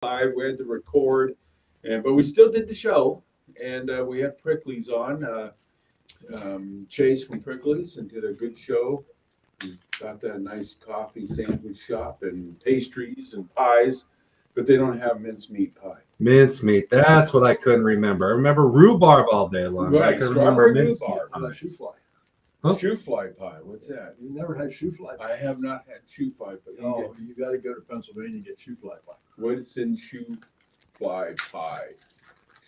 live. We had to record, but we still did the show, and we had Prickly's on. Chase from Prickly's, and did a good show. We got that nice coffee sandwich shop and pastries and pies, but they don't have mincemeat pie. Mincemeat, that's what I couldn't remember. I remember rhubarb all day long. Right, I couldn't strawberry remember rhubarb. How about shoe fly? Huh? Shoe fly pie. What's that? You never had shoe fly pie? I have not had shoe fly, but Oh, you got to go to Pennsylvania and get shoe fly pie. what's in shoe fly pie?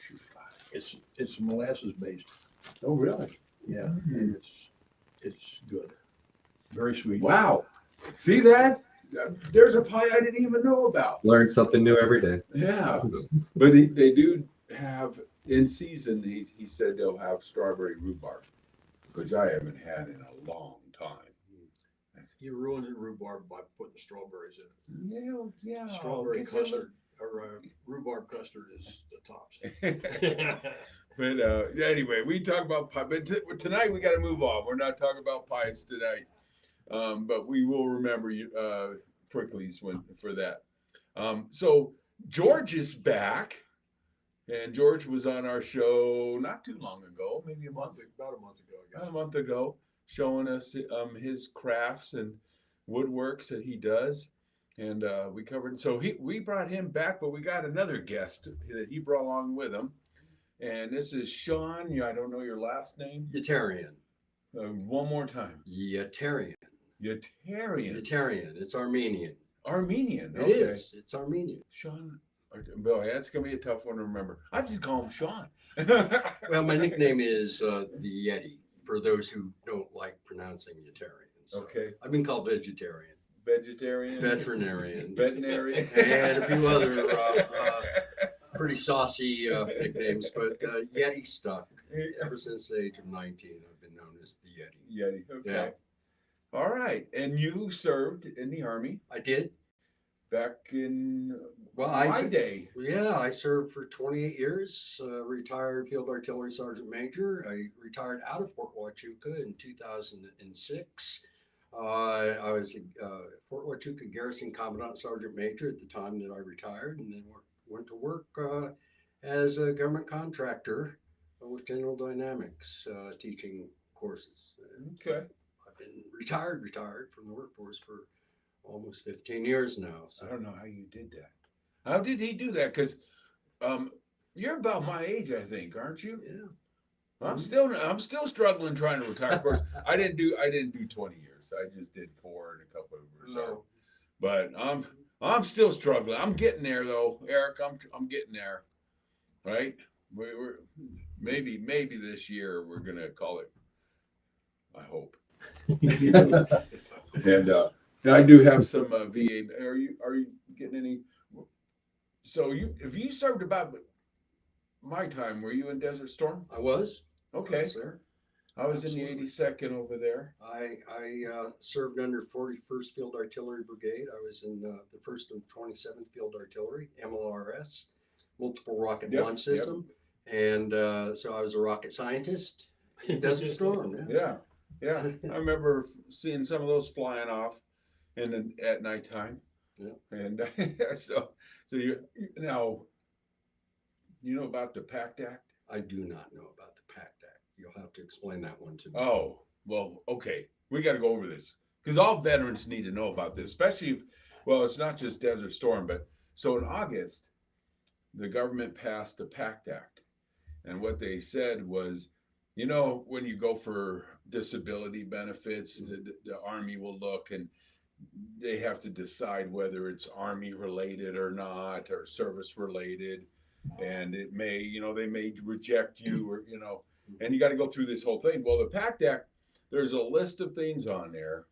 Shoe fly. It's molasses based. Oh, really? Yeah, and it's good. Very sweet. Wow. See that? There's a pie I didn't even know about. Learn something new every day. Yeah. But they do have, in season, he said they'll have strawberry rhubarb, which I haven't had in a long time. You ruined the rhubarb by putting strawberries in it. Yeah. Strawberry It's custard or rhubarb custard is the tops. But anyway, we talk about pie. But tonight we got to move on. We're not talking about pies tonight. But we will remember Prickly's for that. So George is back, and George was on our show not too long ago, maybe About a month ago, I guess. a month ago, showing us his crafts and woodworks that he does, and we covered. So we brought him back, but we got another guest that he brought along with him, and this is Sean. I don't know your last name. Yetarian. One more time. Yetarian. Yetarian. Yetarian. It's Armenian. Armenian. It Okay. is. It's Armenian. Sean. Boy, that's gonna be a tough one to remember. I just call him Sean. Well, my nickname is the Yeti for those who don't like pronouncing Yetarian. So Okay. I've been called vegetarian, Vegetarian. veterinarian, Veterinarian. and a few other pretty saucy nicknames, but Yeti stuck. Ever since the age of 19, I've been known as the Yeti. Yeti. Okay. Yeah. All right. And you served in the Army I did. back in Well, my day. Yeah, I served for 28 years, retired Field Artillery Sergeant Major. I retired out of Fort Huachuca in 2006. I was a Fort Huachuca Garrison Commandant Sergeant Major at the time that I retired, and then went to work as a government contractor with General Dynamics, teaching courses. Okay. I've been retired from the workforce for almost 15 years now. I don't know how you did that. How did he do that? Because you're about my age, I think, aren't you? Yeah. I'm still struggling trying to retire. Of course, I didn't do 20 years. I just did 4 and a couple of years. No. But I'm still struggling. I'm getting there though, Eric. I'm getting there. Right? We're maybe this year we're gonna call it. I hope. And I do have some VA. Are you getting any? So if you served about my time, were you in Desert Storm? I was. Okay. Sir. I was Absolutely. in the 82nd over there. I served under 41st Field Artillery Brigade. I was in the 1st and 27th Field Artillery, MLRS, multiple rocket Yep, launch system. And so I was a rocket scientist in Desert Storm. Yeah. Yeah. I remember seeing some of those flying off at nighttime. Yeah. And so you now, you know about the PACT Act? I do not know about the PACT Act. You'll have to explain that one to me. Oh, well, okay. We got to go over this because all veterans need to know about this, especially it's not just Desert Storm, but so in August, the government passed the PACT Act. And what they said was, when you go for disability benefits, the Army will look and they have to decide whether it's Army related or not, or service related. And it may, they may reject you or, and you got to go through this whole thing. Well, the PACT Act, there's a list of things on there.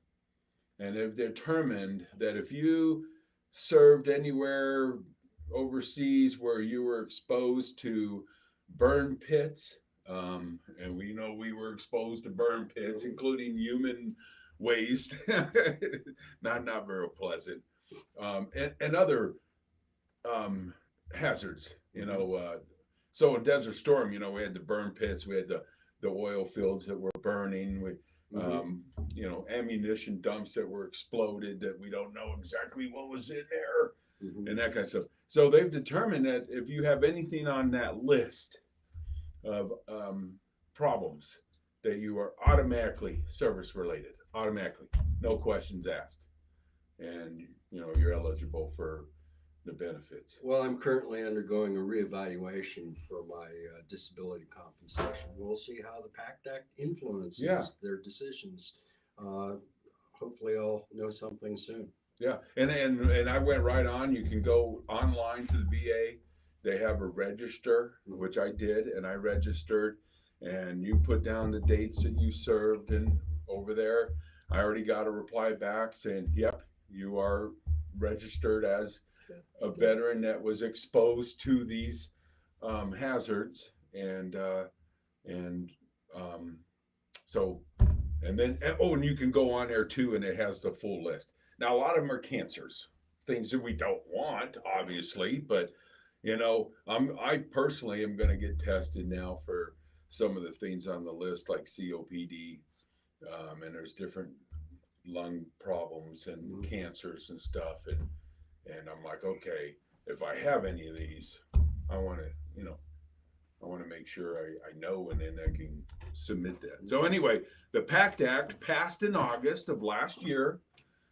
And they've determined that if you served anywhere overseas where you were exposed to burn pits, and we know we were exposed to burn pits, including human waste, not very pleasant, and other hazards, So in Desert Storm, we had the burn pits, we had the oil fields that were burning, ammunition dumps that were exploded that we don't know exactly what was in there. and that kind of stuff. So they've determined that if you have anything on that list of problems, that you are automatically service related, automatically, no questions asked, and you're eligible for the benefits. Well, I'm currently undergoing a reevaluation for my disability compensation. We'll see how the PACT Act influences their decisions. Hopefully, I'll know something soon. Yeah, and I went right on. You can go online to the VA. They have a register, which I did, and I registered. And you put down the dates that you served, and over there, I already got a reply back saying, "Yep, you are registered as a veteran that was exposed to these hazards." And you can go on there too, and it has the full list. Now, a lot of them are cancers, things that we don't want, obviously, but I personally am going to get tested now for some of the things on the list, like COPD, and there's different lung problems and cancers and stuff, and I'm like, okay, if I have any of these, I want to make sure I know, and then I can submit that. So anyway, the PACT Act passed in August of last year.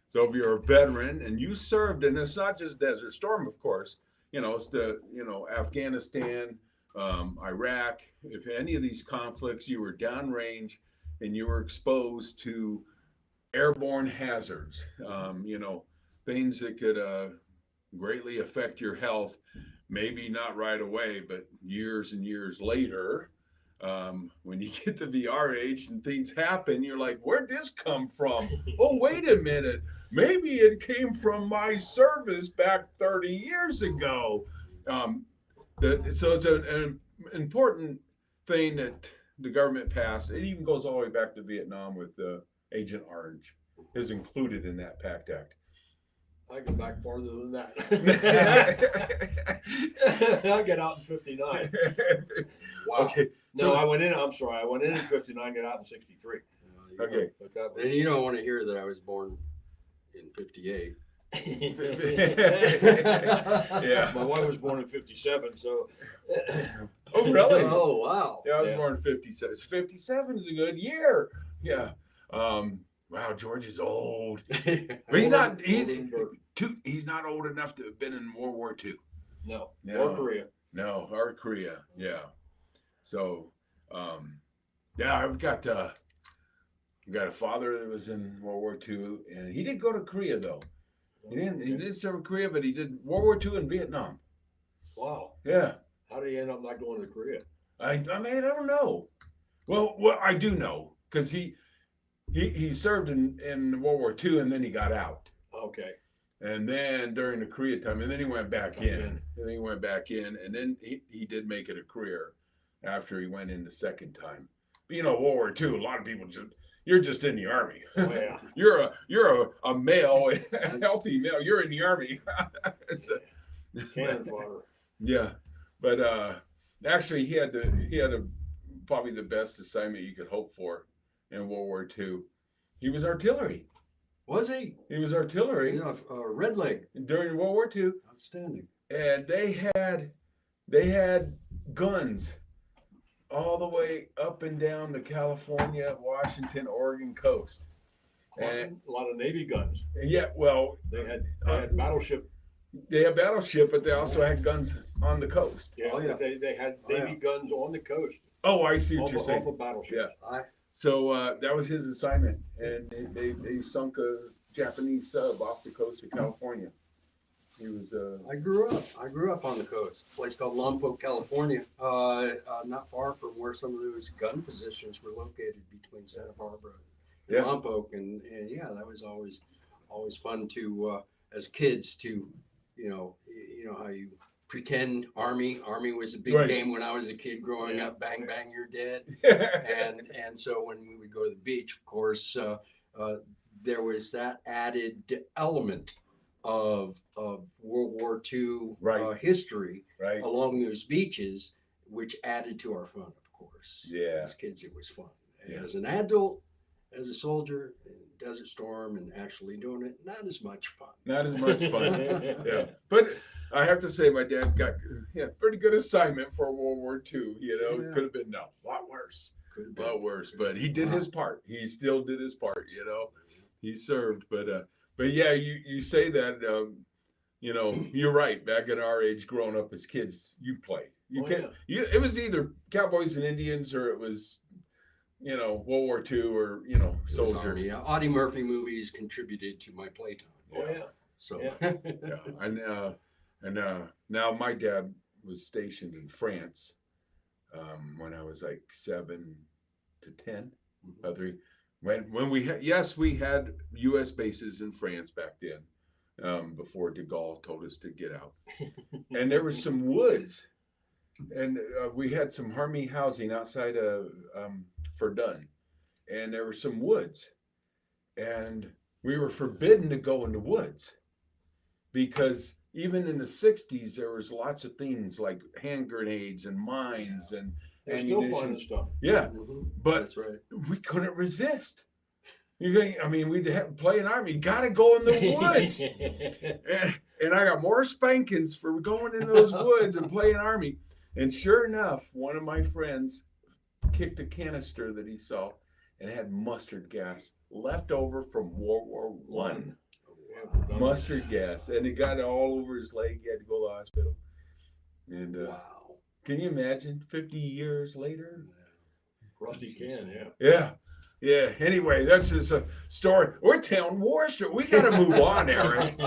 So if you're a veteran and you served, and it's not just Desert Storm, of course, it's the, Afghanistan, Iraq, if any of these conflicts, you were downrange and you were exposed to airborne hazards, things that could greatly affect your health, maybe not right away, but years and years later. When you get to be our age and things happen, you're like, where'd this come from? Oh, wait a minute. Maybe it came from my service back 30 years ago. So it's an important thing that the government passed. It even goes all the way back to Vietnam with Agent Orange is included in that PACT Act. I go back farther than that. I got out in 59. Wow. Okay. No, I went in in 59, got out in 63. Okay. But that was, And you don't want to hear that I was born in 58. Yeah. My wife was born in 57, so. Oh, really? Oh, wow. Yeah, I was born in 57. 57 is a good year. Yeah. Wow, George is old. But he's not old enough to have been in World War II. No. No. Or Korea. No, or Korea. Yeah. So, I've got a father that was in World War II, and he didn't go to Korea though. He didn't serve Korea, but he did World War II in Vietnam. Wow. Yeah. How did he end up not going to Korea? I don't know. Well, I do know, because he served in World War II, and then he got out. Okay. And then during the Korea time, and then he went back in. And then he did make it a career after he went in the second time. But World War II, a lot of people you're just in the Army. Oh, yeah. You're a male, a healthy male. You're in the Army. Cannon fodder. Yeah, but actually, he had probably the best assignment you could hope for in World War II. He was artillery. Was he? He was artillery. Yeah, Red Leg. During World War II. Outstanding. And they had guns all the way up and down the California, Washington, Oregon coast. And A lot of Navy guns. yeah, well, They had battleship. they had battleship, but they also had guns on the coast. Yeah, Oh, yeah. They had Navy guns on the coast. Oh, I see what you're saying. Off of battleships. Yeah. So that was his assignment, and they sunk a Japanese sub off the coast of California. He was. I grew up on the coast, a place called Lompoc, California, not far from where some of those gun positions were located between Santa Barbara and Yeah. Lompoc, and yeah, that was always fun to as kids to, you know how you pretend Army was a big Right. game when I was a kid growing Yeah. up. Bang bang, you're dead. and so when we would go to the beach, of course, there was that added element of World War II Right. history Right. along those beaches, which added to our fun, of course. Yeah. As kids, it was fun. And Yeah. as an adult, as a soldier, Desert Storm and actually doing it, not as much fun. Not as much fun. Yeah, but I have to say, my dad got pretty good assignment for World War II. You know, Yeah. could have been a lot worse, Could a lot worse. But he did his part. He still did his part. You know, he served. But yeah, you say that. You know, you're right. Back at our age, growing up as kids, you played. You can't. It was either Cowboys and Indians, or it was, you know, World War II, or you know, soldiers. Yeah, Audie Murphy movies contributed to my playtime. So Yeah, and now my dad was stationed in France when I was like 7 to 10, about 3. When we had we had U.S. bases in France back then. Before de Gaulle told us to get out. And there were some woods, and we had some army housing outside of Verdun, and there were some woods, and we were forbidden to go in the woods because even in the 60s there was lots of things like hand grenades and mines and They're still ammunition. finding stuff. Yeah, but that's right. we couldn't resist. We'd have play an army. You got to go in the woods, and I got more spankings for going in those woods and playing army. And sure enough, one of my friends kicked a canister that he saw, and it had mustard gas left over from World War One. Mustard gas, and it got all over his leg. He had to go to the hospital. And Wow. Can you imagine? 50 years later. Rusty can, Yeah. Yeah. Anyway, that's just a story. We're telling war story. We got to move on, Eric.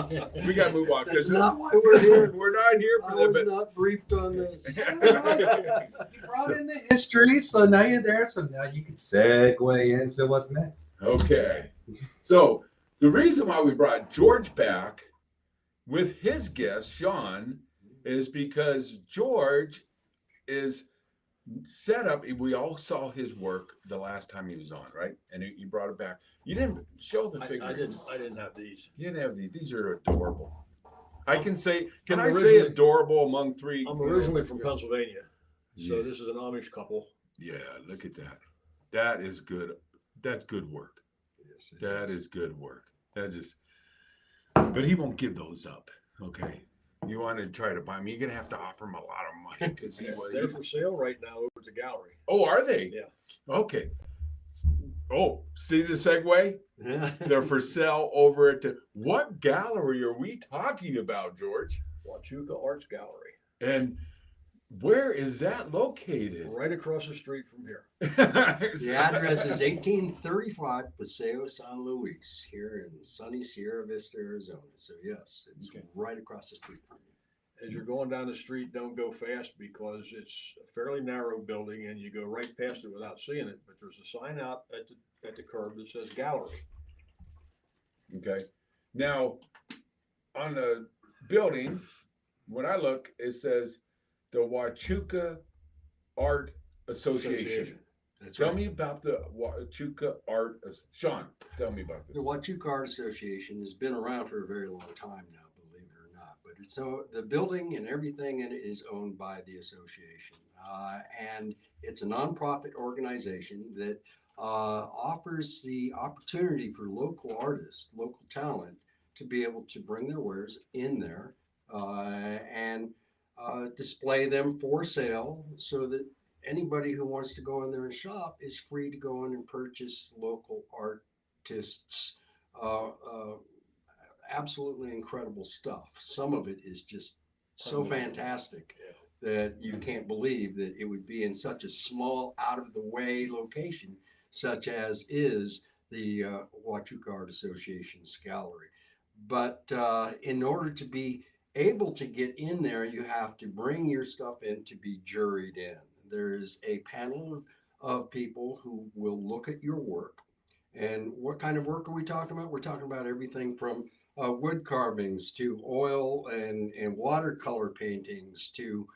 We got to move on. That's not why we're here. We're not here I for that. was But not briefed on this. You brought in the history, so now you're there. So now you can segue into what's next. okay. So the reason why we brought George back with his guest, Sean, is because George is set up. We all saw his work the last time he was on, right? And he brought it back. You didn't show the figures. I didn't have these. You didn't have these. These are adorable. I can say, I'm I say originally- adorable among 3? I'm originally from Pennsylvania, so Yeah. this is an Amish couple. Yeah, look at that. That is good. That's good work. Yes, That is good work. That just, but he won't give those up. Okay. You want to try to buy me, you're going to have to offer him a lot of money because They're for sale right now over at the gallery. Oh, are they? Yeah. Okay. Oh, see the segue? Yeah. They're for sale over at what gallery are we talking about, George? Huachuca Arts Gallery, And where is that located? right across the street from here. The address is 1835 Paseo San Luis here in sunny Sierra Vista, Arizona. So yes, it's Okay. right across the street from you. As you're going down the street, don't go fast because it's a fairly narrow building and you go right past it without seeing it. But there's a sign out at the curb that says gallery. Okay. Now, on the building, when I look, it says the Huachuca Art Association. That's Tell right. me about the Huachuca Art. Sean, tell me about this. The Huachuca Art Association has been around for a very long time now, believe it or not. But so the building and everything in it is owned by the association, and it's a nonprofit organization that offers the opportunity for local artists, local talent, to be able to bring their wares in there and display them for sale, so that anybody who wants to go in there and shop is free to go in and purchase local artists. Absolutely incredible stuff. Some of it is just so fantastic that you can't believe that it would be in such a small, out of the way location, such as is the Huachuca Art Association's gallery. But in order to be able to get in there, you have to bring your stuff in to be juried in. There's a panel of people who will look at your work. And what kind of work are we talking about? We're talking about everything from wood carvings to oil and watercolor paintings to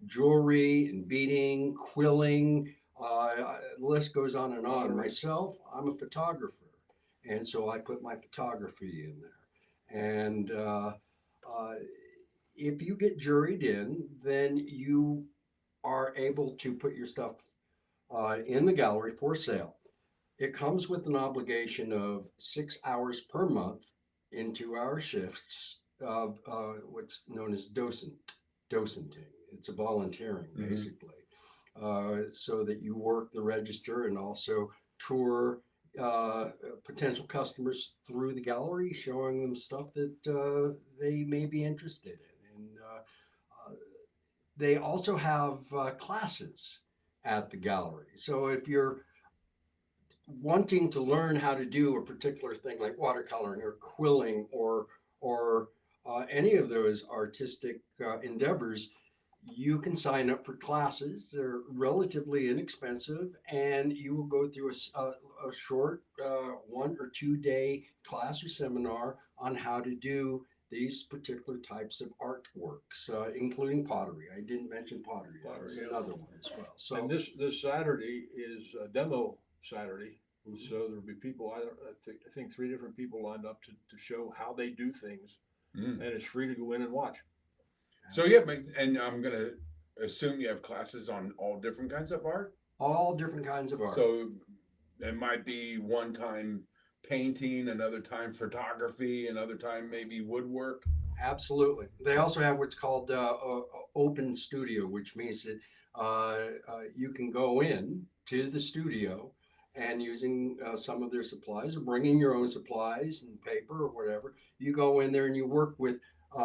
jewelry and beading, quilling. The list goes on and on. Myself, I'm a photographer, and so I put my photography in there. And if you get juried in, then you are able to put your stuff in the gallery for sale. it comes with an obligation of 6 hours per month in 2-hour shifts of what's known as docenting. It's a volunteering, basically, so that you work the register and also tour potential customers through the gallery, showing them stuff that they may be interested in. And they also have classes at the gallery. So if you're wanting to learn how to do a particular thing like watercoloring or quilling or any of those artistic endeavors, you can sign up for classes. They're relatively inexpensive, and you will go through a short 1 or 2 day class or seminar on how to do these particular types of artworks, including pottery. I didn't mention pottery. That was another one as well. So, and this Saturday is a demo Saturday. So there'll be people, I think 3 different people lined up to show how they do things, and it's free to go in and watch. So yeah, and I'm gonna assume you have classes on all different kinds of art. All different kinds of art. So it might be one time painting, another time photography, another time maybe woodwork. Absolutely. They also have what's called open studio, which means that you can go in to the studio and using some of their supplies or bringing your own supplies and paper or whatever, you go in there and you work with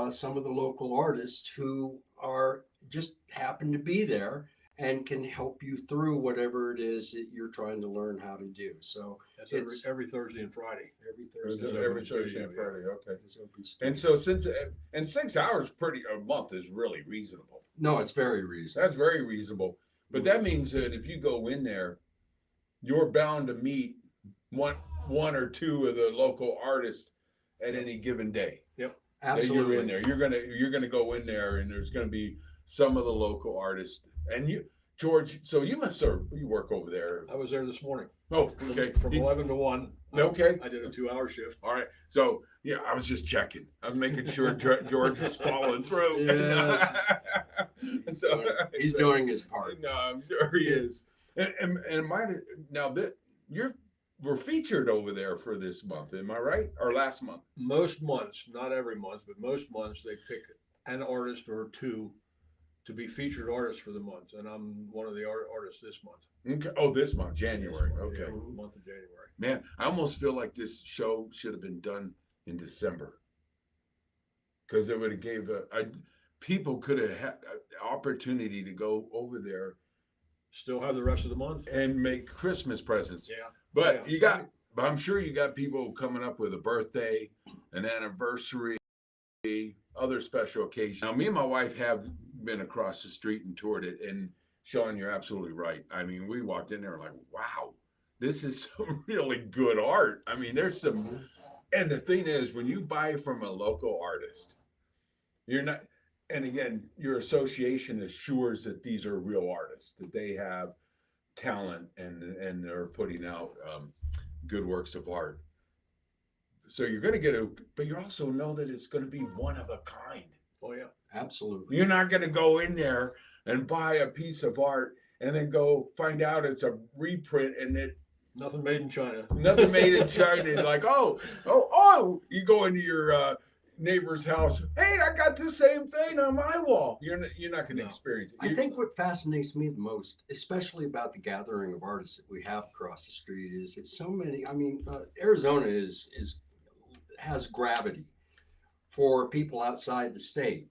some of the local artists who are just happen to be there and can help you through whatever it is that you're trying to learn how to do. So that's every Thursday and Friday. Every Thursday And Friday, okay. is open studio. And so since and 6 hours a month is really reasonable. No, it's very reasonable. That's very reasonable. But that means that if you go in there, you're bound to meet one or two of the local artists at any given day. Yep. Absolutely. You're in there. You're gonna go in there, and there's gonna be some of the local artists. And you, George, so you work over there. I was there this morning. Oh, okay. From 11 to 1. Okay. I did a 2-hour shift. All right. So yeah, I was just checking. I was making sure George was following through. Yes. So He's doing his part. No, I'm sure he is. And now that we're featured over there for this month, am I right? Or last month? Most months, not every month, but most months they pick an artist or 2 to be featured artists for the month, and I'm one of the artists this month. Okay. Oh, this month, January. This month, Okay. yeah, month of January. Man, I almost feel like this show should have been done in December, because it would have gave people could have had an opportunity to go over there Still have the rest of the month. and make Christmas presents. Yeah. But Yeah, but I'm sure you got people coming up with a birthday, an anniversary, other special occasions. Now, me and my wife have been across the street and toured it, and Sean, you're absolutely right. I mean, we walked in there like, wow, this is some really good art. I mean, there's some, and the thing is, when you buy from a local artist, you're not, and again, your association assures that these are real artists, that they have talent and they're putting out good works of art. So you're going to get but you also know that it's going to be one of a kind. Oh yeah. Absolutely. You're not going to go in there and buy a piece of art and then go find out it's a reprint and it Nothing made in China. nothing made in China. Like, oh, you go into your neighbor's house. Hey, I got the same thing on my wall. You're not going to No. experience it. I think what fascinates me the most, especially about the gathering of artists that we have across the street, is it's so many. I mean, Arizona has gravity for people outside the state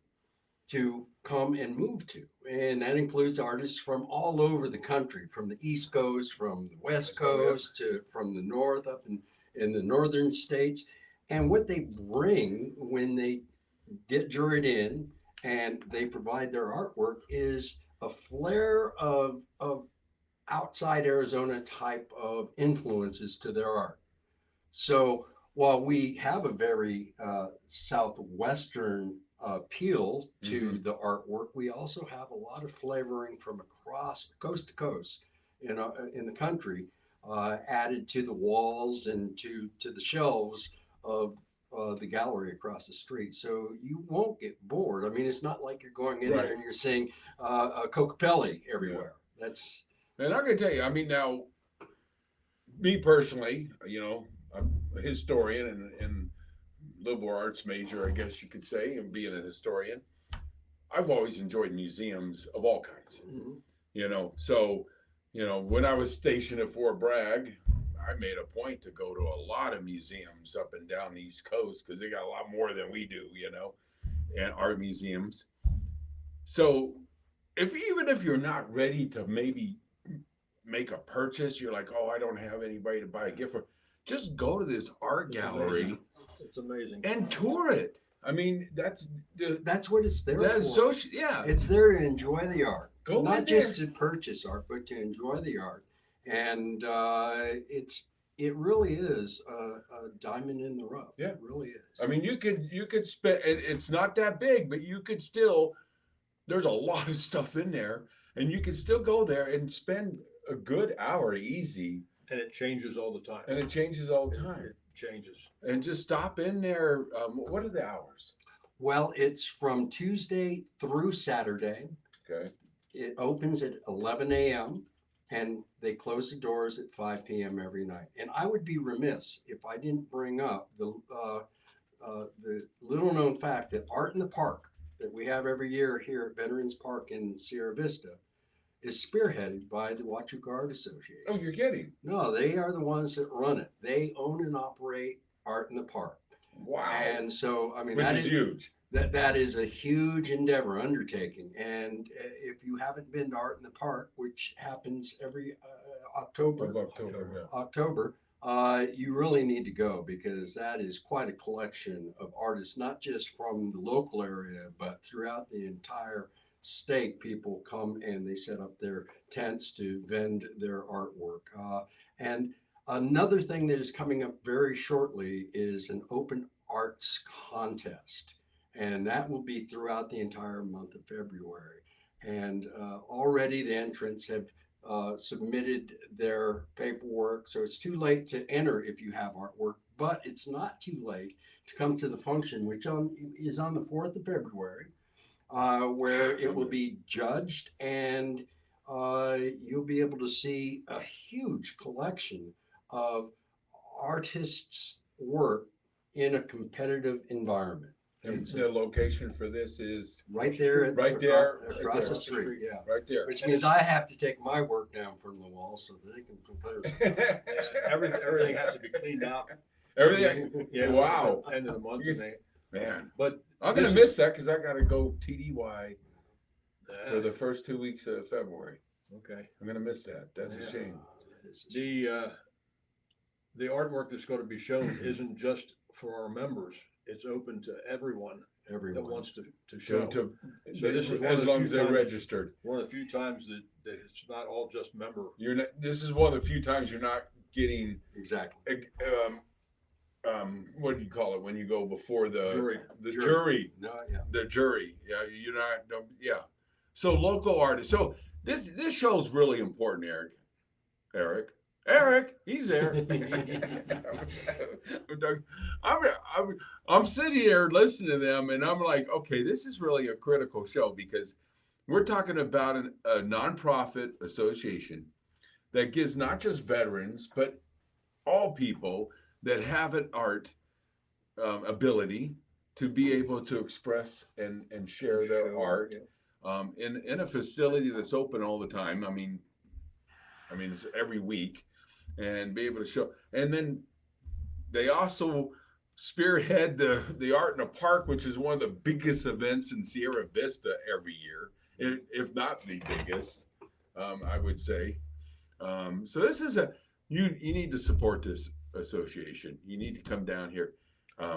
to come and move to, and that includes artists from all over the country, from the East Coast, from the West Coast, from the north up in the northern states. And what they bring when they get juried in and they provide their artwork is a flair of outside Arizona type of influences to their art. So while we have a very southwestern appeal to the artwork, we also have a lot of flavoring from across coast to coast in the country added to the walls and to the shelves of the gallery across the street. So you won't get bored. I mean, it's not like you're going in Right. there and you're seeing a Cocapelli everywhere. That's And I'm going to tell you, I mean, now me personally, I'm a historian and liberal arts major, I guess you could say, and being a historian, I've always enjoyed museums of all kinds. So when I was stationed at Fort Bragg, I made a point to go to a lot of museums up and down the East Coast because they got a lot more than we do, and art museums. So even if you're not ready to maybe make a purchase, you're like, oh, I don't have anybody to buy a gift for. Just go to this art gallery. It's amazing. And tour it. I mean, that's what it's there for. Yeah. It's there to enjoy the art. Go not just to purchase art, but to enjoy the art. And it really is a diamond in the rough. Yeah. It really is. I mean, you could spend. It's not that big, but you could still. There's a lot of stuff in there, and you can still go there and spend a good hour easy. And it changes all the time. It Changes. And just stop in there. What are the hours? Well, it's from Tuesday through Saturday. Okay. It opens at 11 a.m. and they close the doors at 5 p.m. every night. And I would be remiss if I didn't bring up the little known fact that Art in the Park that we have every year here at Veterans Park in Sierra Vista is spearheaded by the Huachuca Art Association. Oh, you're kidding. No, they are the ones that run it. They own and operate Art in the Park. Wow. And so, I mean, which is huge. That is a huge endeavor, undertaking. And if you haven't been to Art in the Park, which happens every October, you really need to go because that is quite a collection of artists, not just from the local area, but throughout the entire state. People come and they set up their tents to vend their artwork. And another thing that is coming up very shortly is an open arts contest. And that will be throughout the entire month of February. And already the entrants have submitted their paperwork. So it's too late to enter if you have artwork, but it's not too late to come to the function, which is on the 4th of February, where it will be judged and you'll be able to see a huge collection of artists' work in a competitive environment. And the location for this is right there, across the street. Yeah, right there. Which means I have to take my work down from the wall so that they can compare. Everything has to be cleaned out. Everything. Yeah. Wow. End of the month. Man, but I'm gonna miss that because I gotta go TDY for the first 2 weeks of February. Okay. I'm gonna miss that. That's a shame. The artwork that's going to be shown isn't just for our members. It's open to everyone that wants to show. So this is as long as they're registered. One of the few times that it's not all just member. This is one of the few times you're not getting exactly. What do you call it when you go before the jury? The jury. No, yeah. The jury. Yeah, you're not. Yeah. So local artists. So this show is really important, Eric, he's there. I'm sitting here listening to them, and I'm like, okay, this is really a critical show because we're talking about a nonprofit association that gives not just veterans, but all people that have an art ability to be able to express and share their art in a facility that's open all the time. I mean, it's every week. And be able to show, and then they also spearhead the Art in the Park, which is one of the biggest events in Sierra Vista every year, if not the biggest, I would say. So this is you need to support this association. You need to come down here.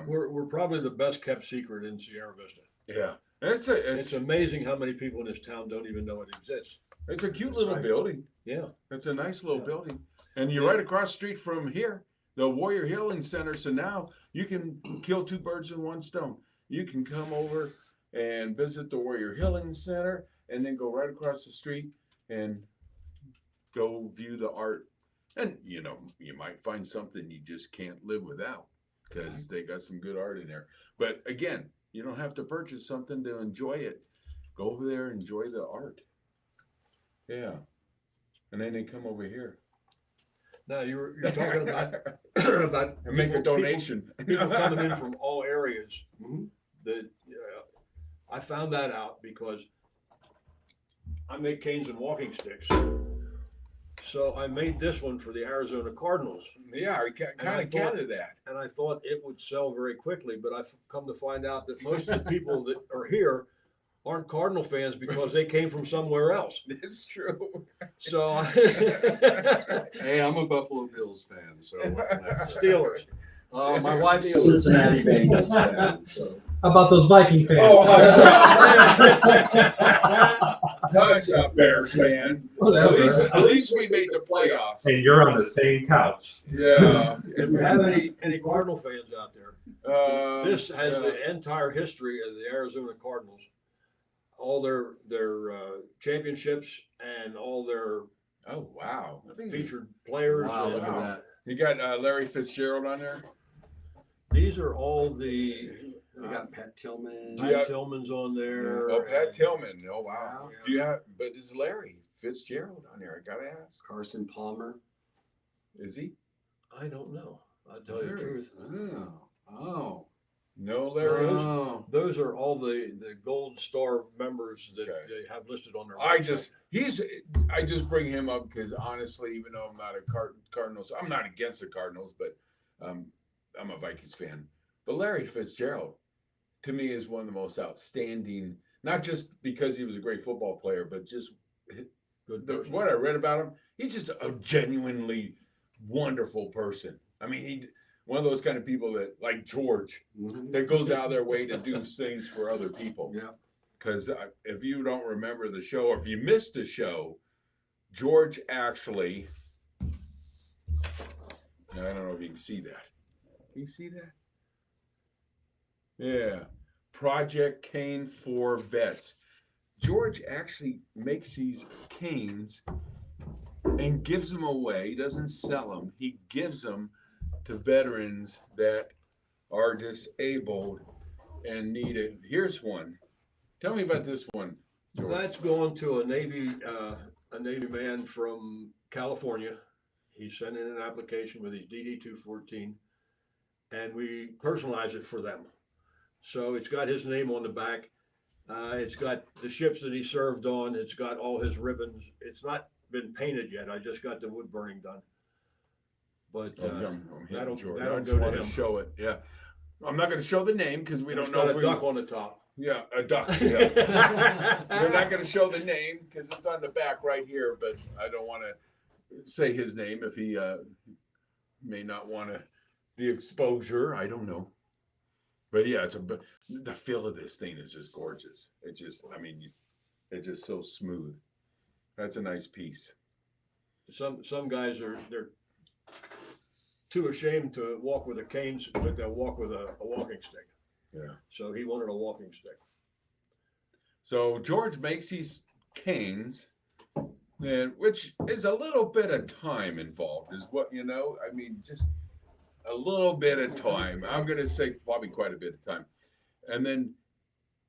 We're probably the best kept secret in Sierra Vista. Yeah, it's amazing how many people in this town don't even know it exists. It's a cute little building. Yeah, it's a nice little building. And you're right across the street from here, the Warrior Healing Center. So now you can kill two birds with one stone. You can come over and visit the Warrior Healing Center and then go right across the street and go view the art. And, you might find something you just can't live without because they got some good art in there. But again, you don't have to purchase something to enjoy it. Go over there, enjoy the art. Yeah. And then they come over here. Now you're talking about about And make a people- donation. People coming in from all areas. Mhm. That I found that out because I make canes and walking sticks. So I made this one for the Arizona Cardinals, Yeah, I And kind I of thought- gathered that. and I thought it would sell very quickly. But I've come to find out that most of the people that are here aren't Cardinal fans because they came from somewhere else. It's true. So Hey, I'm a Buffalo Bills fan, so what can I say? Steelers. My wife's a Cincinnati Bengals fan, so. How about those Viking fans? Oh, hush up, Bears fan. Whatever. At least we made the playoffs. And you're on the same couch. Yeah. If you have any Cardinal fans out there, this has yeah. the entire history of the Arizona Cardinals, all their championships and all their Oh wow. featured players. Wow, and, look at that. You got Larry Fitzgerald on there. These are all the We got Pat Tillman. Yeah. Pat Tillman's on there. Oh, Pat Tillman. Oh wow. Yeah. Do you have? But is Larry Fitzgerald on there? I gotta ask. Carson Palmer. Is he? I don't know. I'll tell you the truth. Oh. No, Larry. Oh. Those are all the gold star members that Okay. they have listed on their I website. just bring him up because honestly, even though I'm not a Cardinals, I'm not against the Cardinals, but I'm a Vikings fan. But Larry Fitzgerald, to me, is one of the most outstanding. Not just because he was a great football player, but just Good person. what I read about him. He's just a genuinely wonderful person. I mean, one of those kind of people that, like George, Mhm. that goes out of their way to do things for other people. Yeah. Because if you don't remember the show, or if you missed the show, George actually, I don't know if you can see that. Can you see that? Yeah. Project Cane for Vets. George actually makes these canes and gives them away. He doesn't sell them. He gives them to veterans that are disabled and need it. Here's one. Tell me about this one, George. That's going to a Navy man from California. He sent in an application with his DD-214, and we personalize it for them. So it's got his name on the back. It's got the ships that he served on. It's got all his ribbons. It's not been painted yet. I just got the wood burning done. But I'm that'll- George. that'll I go just to want to him. show it. Yeah. I'm not going to show the name because we don't it's know got if a we. duck on the top. Yeah, a duck. Yeah. We're not going to show the name because it's on the back right here, but I don't want to say his name if he may not want the exposure. I don't know. But yeah, the feel of this thing is just gorgeous. It's just so smooth. That's a nice piece. Some guys they're too ashamed to walk with a cane, but they'll walk with a walking stick. Yeah. So he wanted a walking stick. So George makes these canes, and which is a little bit of time involved, is what I mean, just a little bit of time. I'm gonna say probably quite a bit of time. And then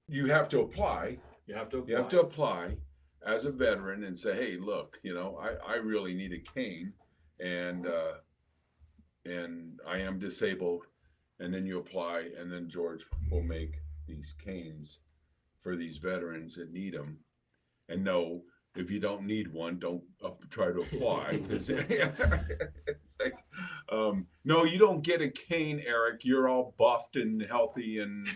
you have to apply. You have to. You have to apply as a veteran and say, hey, look, I really need a cane and I am disabled. And then you apply, and then George will make these canes for these veterans that need them. And no, if you don't need one, don't try to apply. 'Cause it's like, no, you don't get a cane, Eric. You're all buffed and healthy and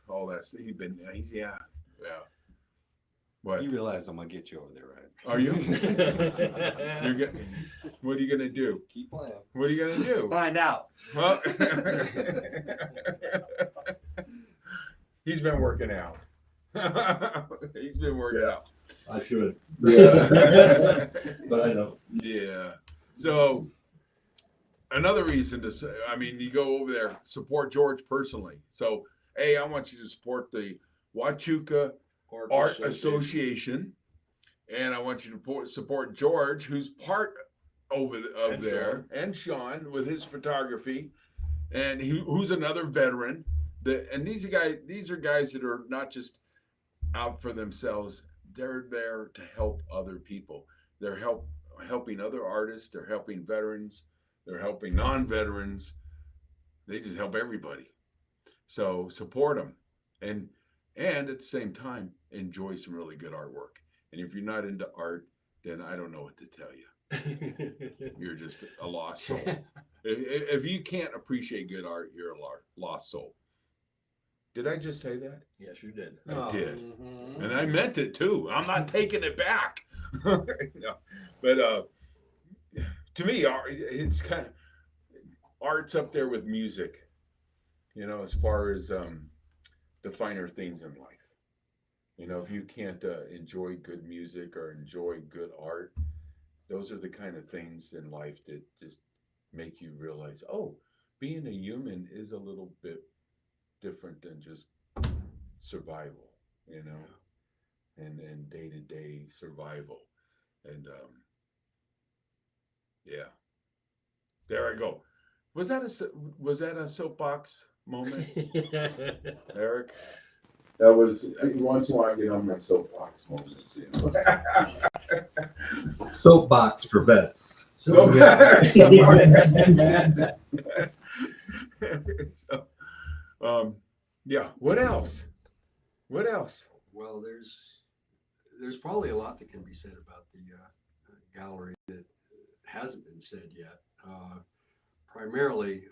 all that. He's yeah. What? You realize I'm gonna get you over there, right? Are you? What are you gonna do? Keep playing. What are you gonna do? Find out. Well, he's been working out. He's been working out. I should. Yeah. But I don't. Yeah. So another reason to say, you go over there, support George personally. So, hey, I want you to support the Huachuca Art Association, and I want you to support George, who's part of there, and Sean with his photography, and who's another veteran. And these are guys that are not just out for themselves; they're there to help other people. They're helping other artists. They're helping veterans. They're helping non-veterans. They just help everybody. So support them, and at the same time enjoy some really good artwork. And if you're not into art, then I don't know what to tell you. You're just a lost soul. If you can't appreciate good art, you're a lost soul. Did I just say that? Yes, you did. I did. Mhm. And I meant it too. I'm not taking it back. No. But to me, it's kind of art's up there with music, as far as the finer things in life. If you can't enjoy good music or enjoy good art, those are the kind of things in life that just make you realize, oh, being a human is a little bit different than just survival, and day-to-day survival. And yeah, there I go. Was that a soapbox moment, Eric? That was once in a while I get on my soapbox moments. Soapbox for vets. So, yeah. What else? Well, there's probably a lot that can be said about the gallery that hasn't been said yet. Primarily,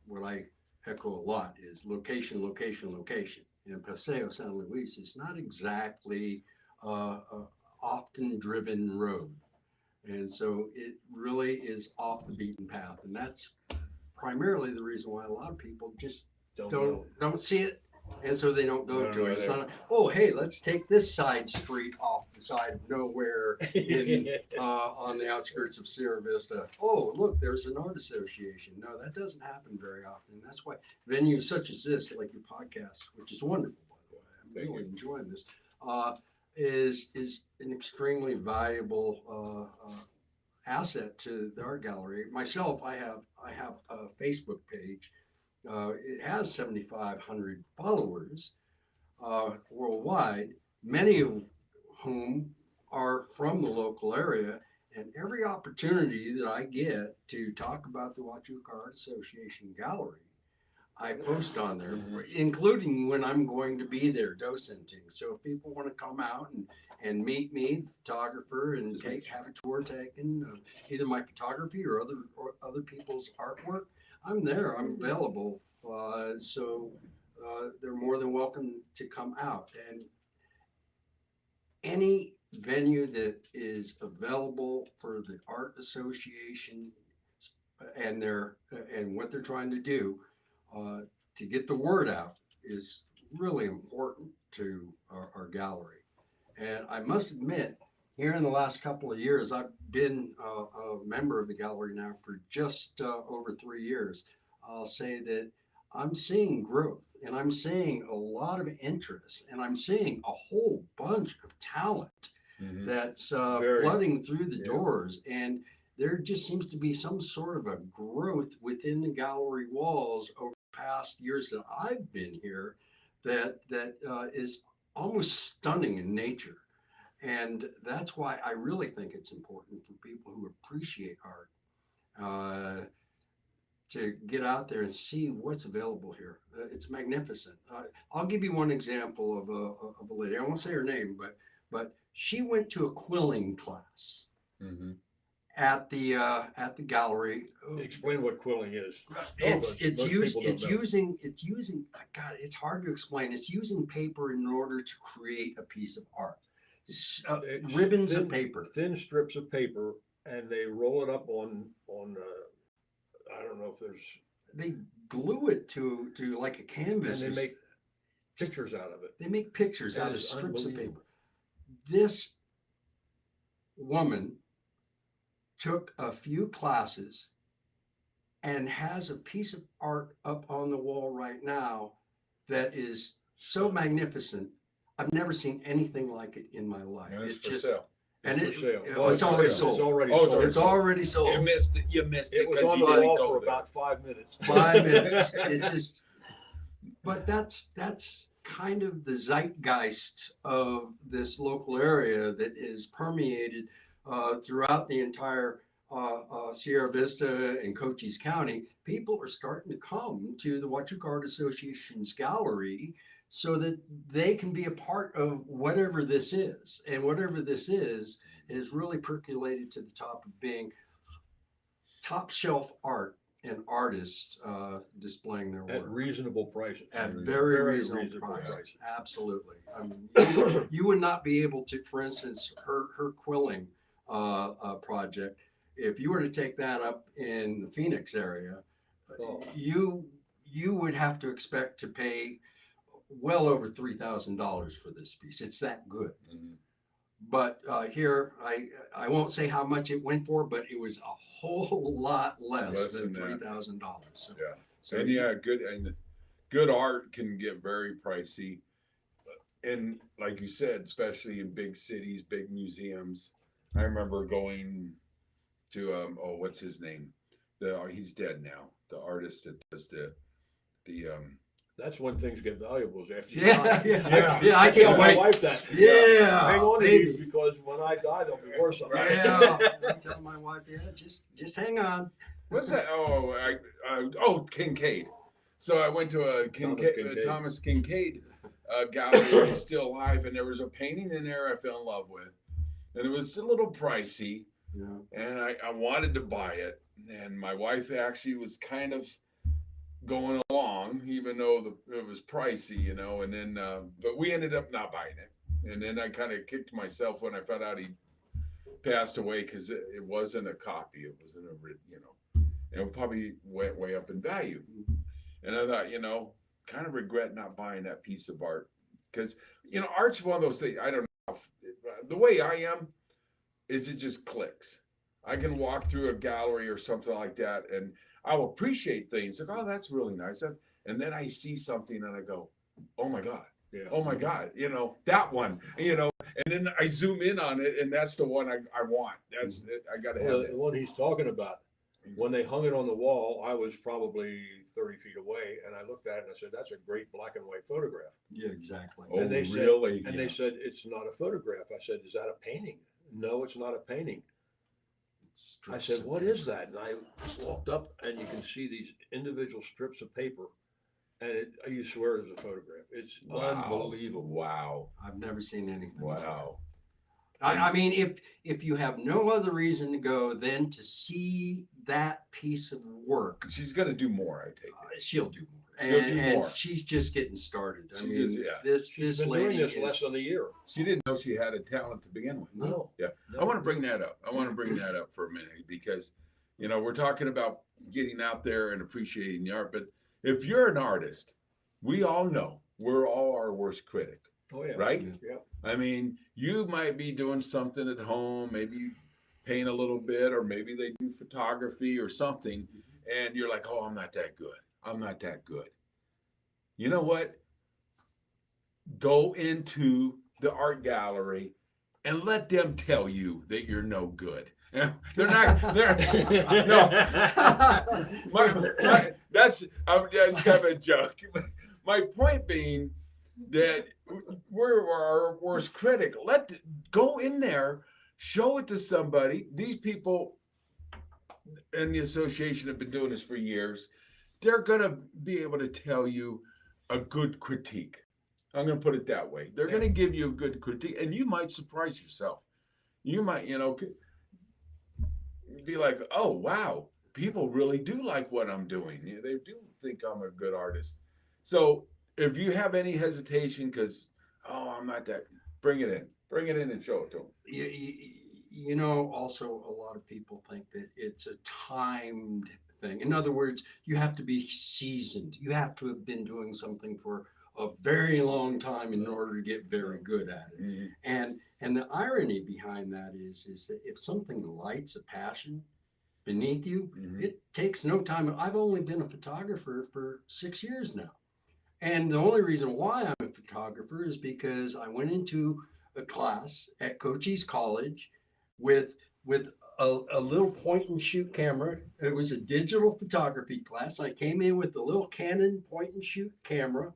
what I echo a lot is location, location, location. And Paseo San Luis is not exactly a often driven road. And so it really is off the beaten path. And that's primarily the reason why a lot of people just don't see it. And so they don't go to it. It's not, oh, hey, let's take this side street off the side of nowhere on the outskirts of Sierra Vista. Oh, look, there's an art association. No, that doesn't happen very often. That's why venues such as this, like your podcast, which is wonderful, by the way, I'm really enjoying this, is an extremely valuable asset to the art gallery. Myself, I have a Facebook page. It has 7,500 followers worldwide, many of whom are from the local area. And every opportunity that I get to talk about the Huachuca Art Association Gallery, I post on there, including when I'm going to be there docenting. So if people want to come out and meet me, the photographer, and have a tour taken of either my photography or other people's artwork, I'm there. I'm available. So they're more than welcome to come out. And any venue that is available for the art association and what they're trying to do to get the word out is really important to our gallery. And I must admit, here in the last couple of years, I've been a member of the gallery now for just over 3 years. I'll say that I'm seeing growth, and I'm seeing a lot of interest, and I'm seeing a whole bunch of talent that's flooding through the doors. And there just seems to be some sort of a growth within the gallery walls over the past years that I've been here that is almost stunning in nature. And that's why I really think it's important for people who appreciate art to get out there and see what's available here. It's magnificent. I'll give you one example of a lady. I won't say her name, but she went to a quilling class at the gallery. Explain what quilling is. It's using. God, it's hard to explain. It's using paper in order to create a piece of art. Ribbons of paper, thin strips of paper, and they roll it up on I don't know if there's. They glue it to like a canvas, and they make pictures out of it. They make pictures out of strips of paper. This woman took a few classes and has a piece of art up on the wall right now that is so magnificent. I've never seen anything like it in my life. And it's for sale. And It's for sale. it's already sold. It's already Oh, sold. It's already sold. You missed it. It was on the didn't wall go for there. about 5 minutes. 5 minutes. It's just, but that's kind of the zeitgeist of this local area that is permeated throughout the entire Sierra Vista and Cochise County. People are starting to come to the Huachuca Art Association's gallery so that they can be a part of whatever this is. And whatever this is really percolated to the top of being top shelf art and artists displaying their At work reasonable prices. at very reasonable prices. Absolutely. I mean, you would not be able to, for instance, her quilling project. If you were to take that up in the Phoenix area, Oh. you would have to expect to pay well over $3,000 for this piece. It's that good. Mhm. But here, I won't say how much it went for, but it was a whole lot less than Less than that. $3,000. So, Yeah. so And yeah, good art can get very pricey. And like you said, especially in big cities, big museums. I remember going to what's his name? He's dead now. The artist that does the That's when things get valuable is after you Yeah, die. yeah, I tell can't my wait. wife that. Yeah, Hang on to baby. these because when I die, they'll be worth something. Yeah, I tell my wife, yeah, just hang on. what's that? Kincaid. So I went to a Thomas Kincaid gallery. He's still alive, and there was a painting in there I fell in love with, and it was a little pricey, Yeah. and I wanted to buy it, and my wife actually was kind of going along, even though it was pricey, you know. And then, but we ended up not buying it, and then I kind of kicked myself when I found out he passed away because it wasn't a copy; it wasn't a, you know, and it probably went way up in value. And I thought, you know, kind of regret not buying that piece of art because, you know, art's one of those things. I don't know. The way I am is it just clicks. I can walk through a gallery or something like that, and I'll appreciate things like, oh, that's really nice. And then I see something and I go, oh my God. Yeah. Oh my God, you know, that one, you know, and then I zoom in on it and that's the one I want. That's it. I got to have Well, it. the one he's talking about, when they hung it on the wall, I was probably 30 feet away, and I looked at it and I said, "That's a great black and white photograph." Yeah, exactly. Oh, and they said- really? And they said, "It's not a photograph." I said, "Is that a painting?" "No, it's not a painting." I said, "What is that?" And I walked up, and you can see these individual strips of paper, and you swear it's a photograph. It's unbelievable. Wow. I've never seen anything. Wow. I mean, if you have no other reason to go than to see that piece of work, She's going to do more, I take it. she'll do more. She'll do And more. she's just getting started. I She mean, just- yeah. this She's this been lady doing this is less than a year. She didn't know she had a talent to begin with. No. Yeah. I want to bring that up. I want to bring that up for a minute because, you know, we're talking about getting out there and appreciating the art. But if you're an artist, we all know we're all our worst critic, Oh yeah. right? Yeah. I mean, you might be doing something at home, maybe paint a little bit, or maybe they do photography or something, and you're like, oh, I'm not that good. I'm not that good. You know what? Go into the art gallery and let them tell you that you're no good. They're not. No. That's kind of a joke. My point being that we're our worst critic. Go in there, show it to somebody. These people in the association have been doing this for years. They're gonna be able to tell you a good critique. I'm gonna put it that way. They're gonna give you a good critique, and you might surprise yourself. You might, you know, be like, oh wow, people really do like what I'm doing. They do think I'm a good artist. So if you have any hesitation because, oh, I'm not that, bring it in and show it to them. you know, also a lot of people think that it's a timed thing. In other words, you have to be seasoned. You have to have been doing something for a very long time in order to get very good at it. Mm-hmm. And the irony behind that is that if something lights a passion beneath you, Mhm. it takes no time. I've only been a photographer for 6 years now. And the only reason why I'm a photographer is because I went into a class at Cochise College with a little point and shoot camera. It was a digital photography class. I came in with a little Canon point and shoot camera,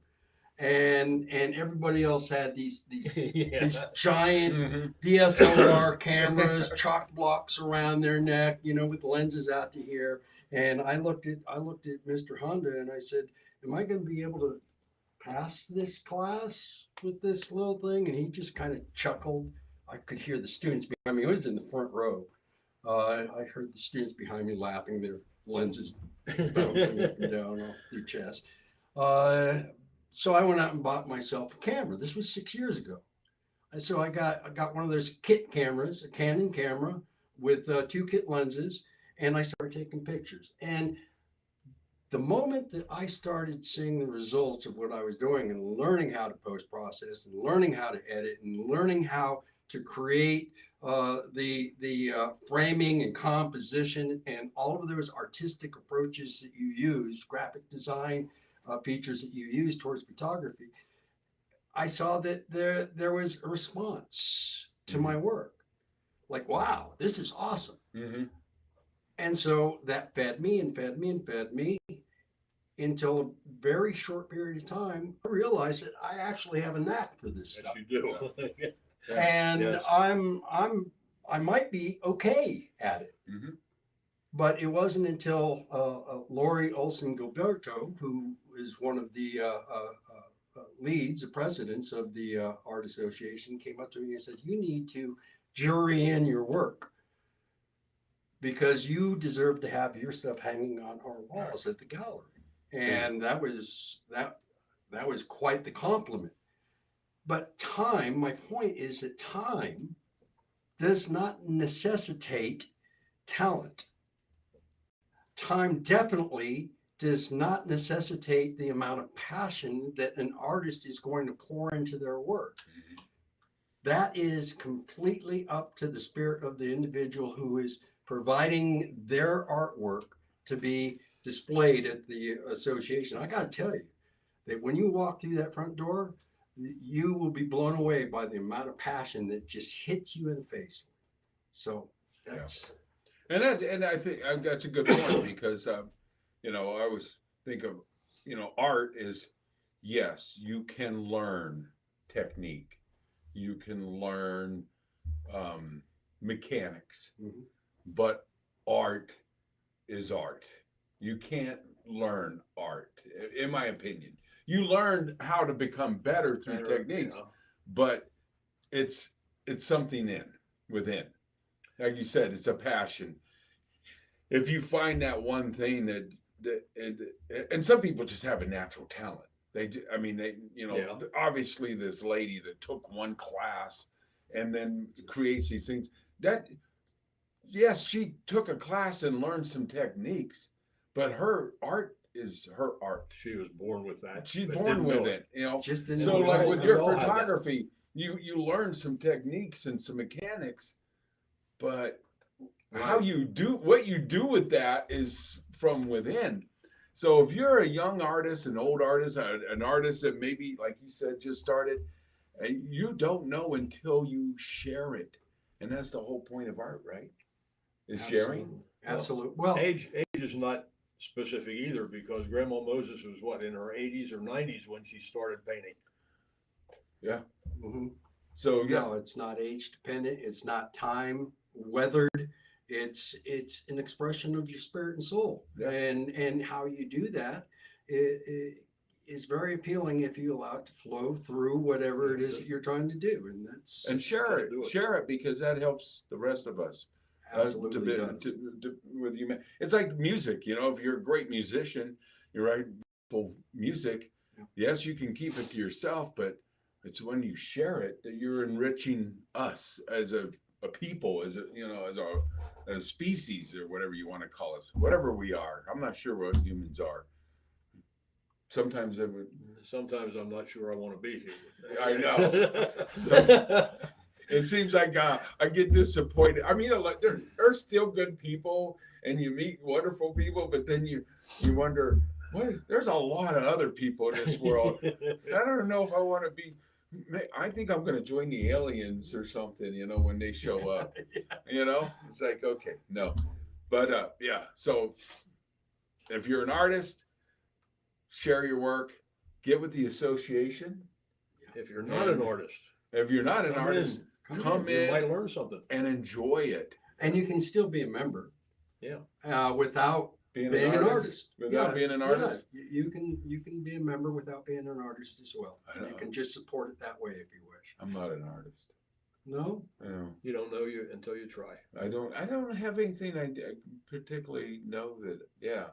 and everybody else had these Yeah. these giant Mhm. DSLR cameras, chalk blocks around their neck, with lenses out to here. And I looked at Mr. Honda and I said, "Am I going to be able to pass this class with this little thing?" And he just kind of chuckled. I could hear the students behind me. I was in the front row. I heard the students behind me laughing, their lenses bouncing up and down off their chest. So I went out and bought myself a camera. This was 6 years ago. And so I got one of those kit cameras, a Canon camera with 2 kit lenses, and I started taking pictures. And the moment that I started seeing the results of what I was doing and learning how to post process and learning how to edit and learning how to create the framing and composition and all of those artistic approaches that you use, graphic design features that you use towards photography, I saw that there was a response to my work. Like, wow, this is awesome. Mhm. And so that fed me and fed me and fed me until a very short period of time, I realized that I actually have a knack for this Yes, stuff. you do. And Yes. I might be okay at it. Mhm. But it wasn't until Lori Olson Gilberto, who is one of the leads, the presidents of the Art Association, came up to me and said, "You need to jury in your work because you deserve to have your stuff hanging on our walls at the gallery." And that was quite the compliment. But time, my point is that time does not necessitate talent. Time definitely does not necessitate the amount of passion that an artist is going to pour into their work. That is completely up to the spirit of the individual who is providing their artwork to be displayed at the association. I got to tell you that when you walk through that front door, you will be blown away by the amount of passion that just hits you in the face. So that's And I think that's a good point because I always think of art is, yes, you can learn technique, you can learn mechanics, Mhm. but art is art. You can't learn art, in my opinion. You learn how to become better through techniques, but it's something within. Like you said, it's a passion. If you find that one thing and some people just have a natural talent. Yeah. Obviously this lady that took one class and then creates these things that, yes, she took a class and learned some techniques, but her art is her art. She was born with that. She's but born didn't with know it, just in So we like all- with we your all have that. photography, you learn some techniques and some mechanics, but how Right. you do what you do with that is from within. So if you're a young artist, an old artist, an artist that maybe, like you said, just started, and you don't know until you share it, and that's the whole point of art, right? Is sharing. Absolutely. Well, Age is not specific either because Grandma Moses was what, in her 80s or 90s when she started painting. Yeah. mhm. So yeah, No, it's not age dependent. It's not time weathered. It's an expression of your spirit and soul. Yeah. And how you do that is very appealing if you allow it to flow through whatever it is that you're trying to do. And that's and share Just do it. share it because that helps the rest of us. absolutely does. With you, it's like music. If you're a great musician, you write beautiful music. Yes, you can keep it to yourself, but it's when you share it that you're enriching us as a people, as a species or whatever you want to call us, whatever we are. I'm not sure what humans are. Sometimes it would. Sometimes I'm not sure I want to be here. I know. It seems like I get disappointed. I mean, there's still good people, and you meet wonderful people, but then you wonder, there's a lot of other people in this world. I don't know if I want to be. I think I'm going to join the aliens or something. When they show up. It's like, okay, no, but yeah. So if you're an artist, share your work. get with the association. If you're not an artist, If you're not an Come artist, in. come you might in learn something. and enjoy it. And you can still be a member. Yeah. Without Being being an artist. without Yeah, being an yeah, artist. you can be a member without being an artist as well. I know. You can just support it that way if you wish. I'm not an artist. No, You don't know you until you try. I don't have anything I particularly know that. Yeah,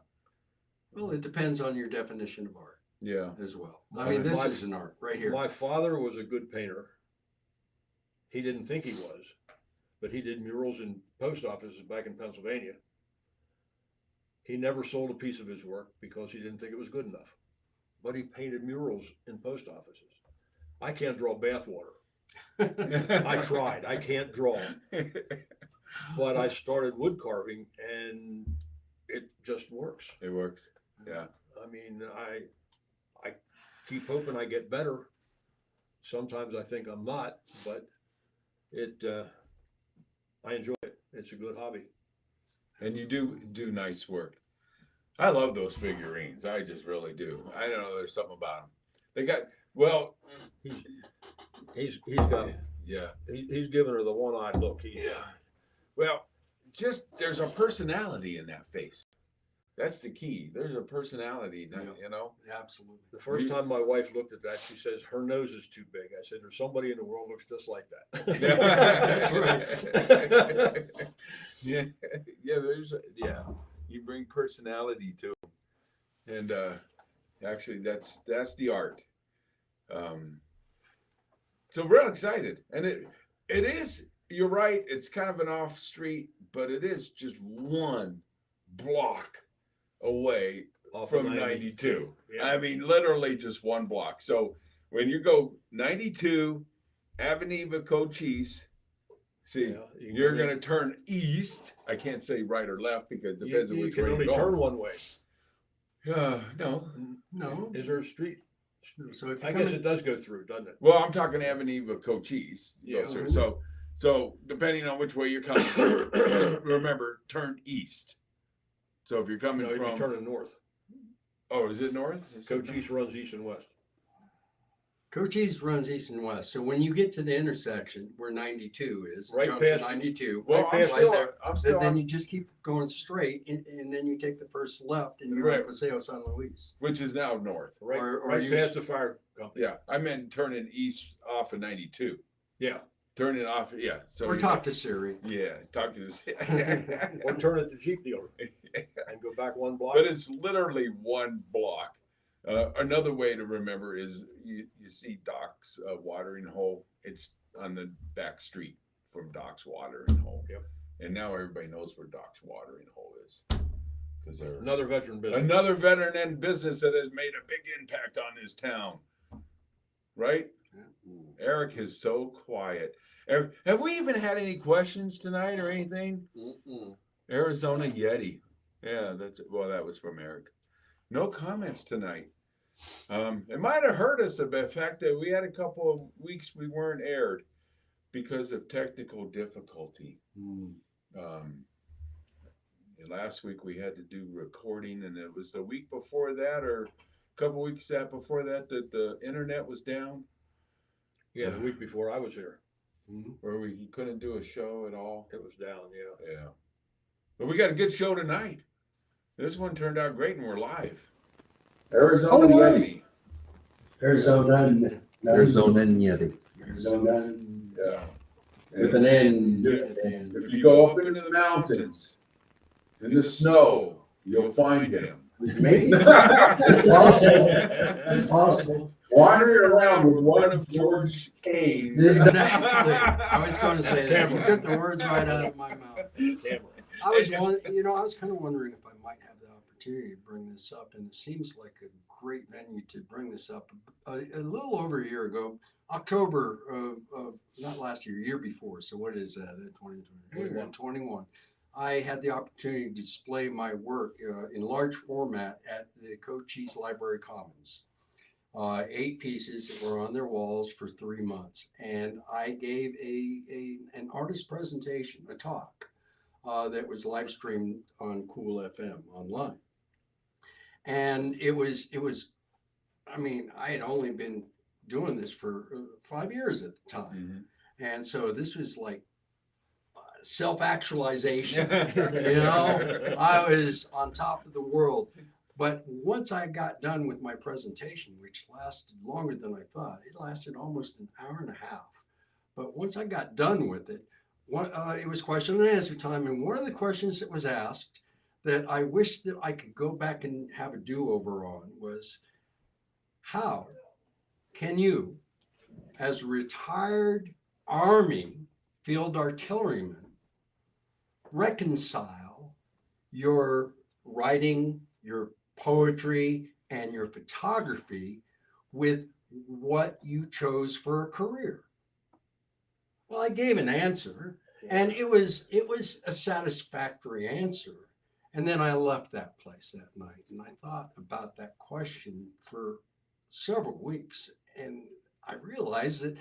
well, it depends on your definition of art yeah. as well. My- I mean, this my- is an art right here. My father was a good painter. He didn't think he was, but he did murals in post offices back in Pennsylvania. He never sold a piece of his work because he didn't think it was good enough. But he painted murals in post offices. I can't draw bathwater. I tried. I can't draw. But I started wood carving and it just works. It works. Yeah. I mean, I keep hoping I get better. Sometimes I think I'm not, but I enjoy it. It's a good hobby. And you do nice work. I love those figurines. I just really do. I don't know. There's something about them. They got He's got yeah. he's giving her the one-eyed look. Yeah. Well, just there's a personality in that face. That's the key. There's a personality, Yeah. you know. Absolutely. The first time my wife looked at that, she says her nose is too big. I said, "There's somebody in the world looks just like that." That's right. Yeah. Yeah. You bring personality to them. And actually that's the art. So real excited. And it is, you're right, it's kind of an off street, but it is just one block away Off from of 92. Yeah. I mean, literally just one block. So when you go 92 Avenida Cochise, see, Yeah, you you're can going to turn east. I can't say right or left because it depends on you which can way only you turn go. one way. No. No. Is there a street? So if I you guess come it does go through, doesn't it? Well, I'm talking Avenida Cochise. Yeah. Goes through. So depending on which way you're coming, remember, turn east. So if you're coming No, you're from, turning north. oh, is it north? Cochise runs east and west. Cochise runs east and west. So when you get to the intersection where 92 is, Right junction past- 92, Well, Right I'm past still, there. I'm still, then you just keep going straight, and then you take the first left, and you're Right. at Paseo San Luis. which is now north. Right, Or right you- past the fire company. Yeah, I meant turning east off of 92. Yeah. Turning off, yeah. So Or you- talk to Siri. Yeah, talk to this. Or turn at the Jeep dealer and go back one block. But it's literally one block. Another way to remember is you see Doc's watering hole. It's on the back street from Doc's watering hole. Yep. And now everybody knows where Doc's watering hole is. Because they're Another veteran business. another veteran and business that has made a big impact on this town. Right? Eric is so quiet. Have we even had any questions tonight or anything? Arizona Yeti. Yeah, that's well, that was from Eric. No comments tonight. It might have hurt us the fact that we had a couple of weeks we weren't aired because of technical difficulty. Last week we had to do recording, and it was the week before that, or a couple weeks before that, that the internet was down, Yeah, the week before I was here, where we couldn't do a show at all. it was down. Yeah. Yeah. But we got a good show tonight. This one turned out great, and we're live. Arizona Yeti. Arizona Yeti. Arizona. Yeah. With an N. If you go up into the mountains, in the snow, you'll find him. Maybe. It's possible. It's possible. Wandering around with one of George K's. Exactly. I was going to say that. Camera. You took the words right out of my mouth. Camera. I was I was kind of wondering if I might have the opportunity to bring this up, and it seems like a great venue to bring this up. A little over a year ago, October of not last year before. So what is that? 2021. I had the opportunity to display my work in large format at the Cochise Library Commons. 8 pieces that were on their walls for 3 months, and I gave an artist presentation, a talk that was live streamed on Cool FM online, and it was I mean, I had only been doing this for 5 years at the time. Mhm. And so this was like self-actualization. You know, I was on top of the world. But once I got done with my presentation, which lasted longer than I thought, it lasted almost an hour and a half. But once I got done with it, it was question and answer time. And one of the questions that was asked that I wish that I could go back and have a do-over on was, how can you, as a retired Army field artilleryman, reconcile your writing, your poetry, and your photography with what you chose for a career? Well, I gave an answer, and it was a satisfactory answer. And then I left that place that night, and I thought about that question for several weeks, and I realized that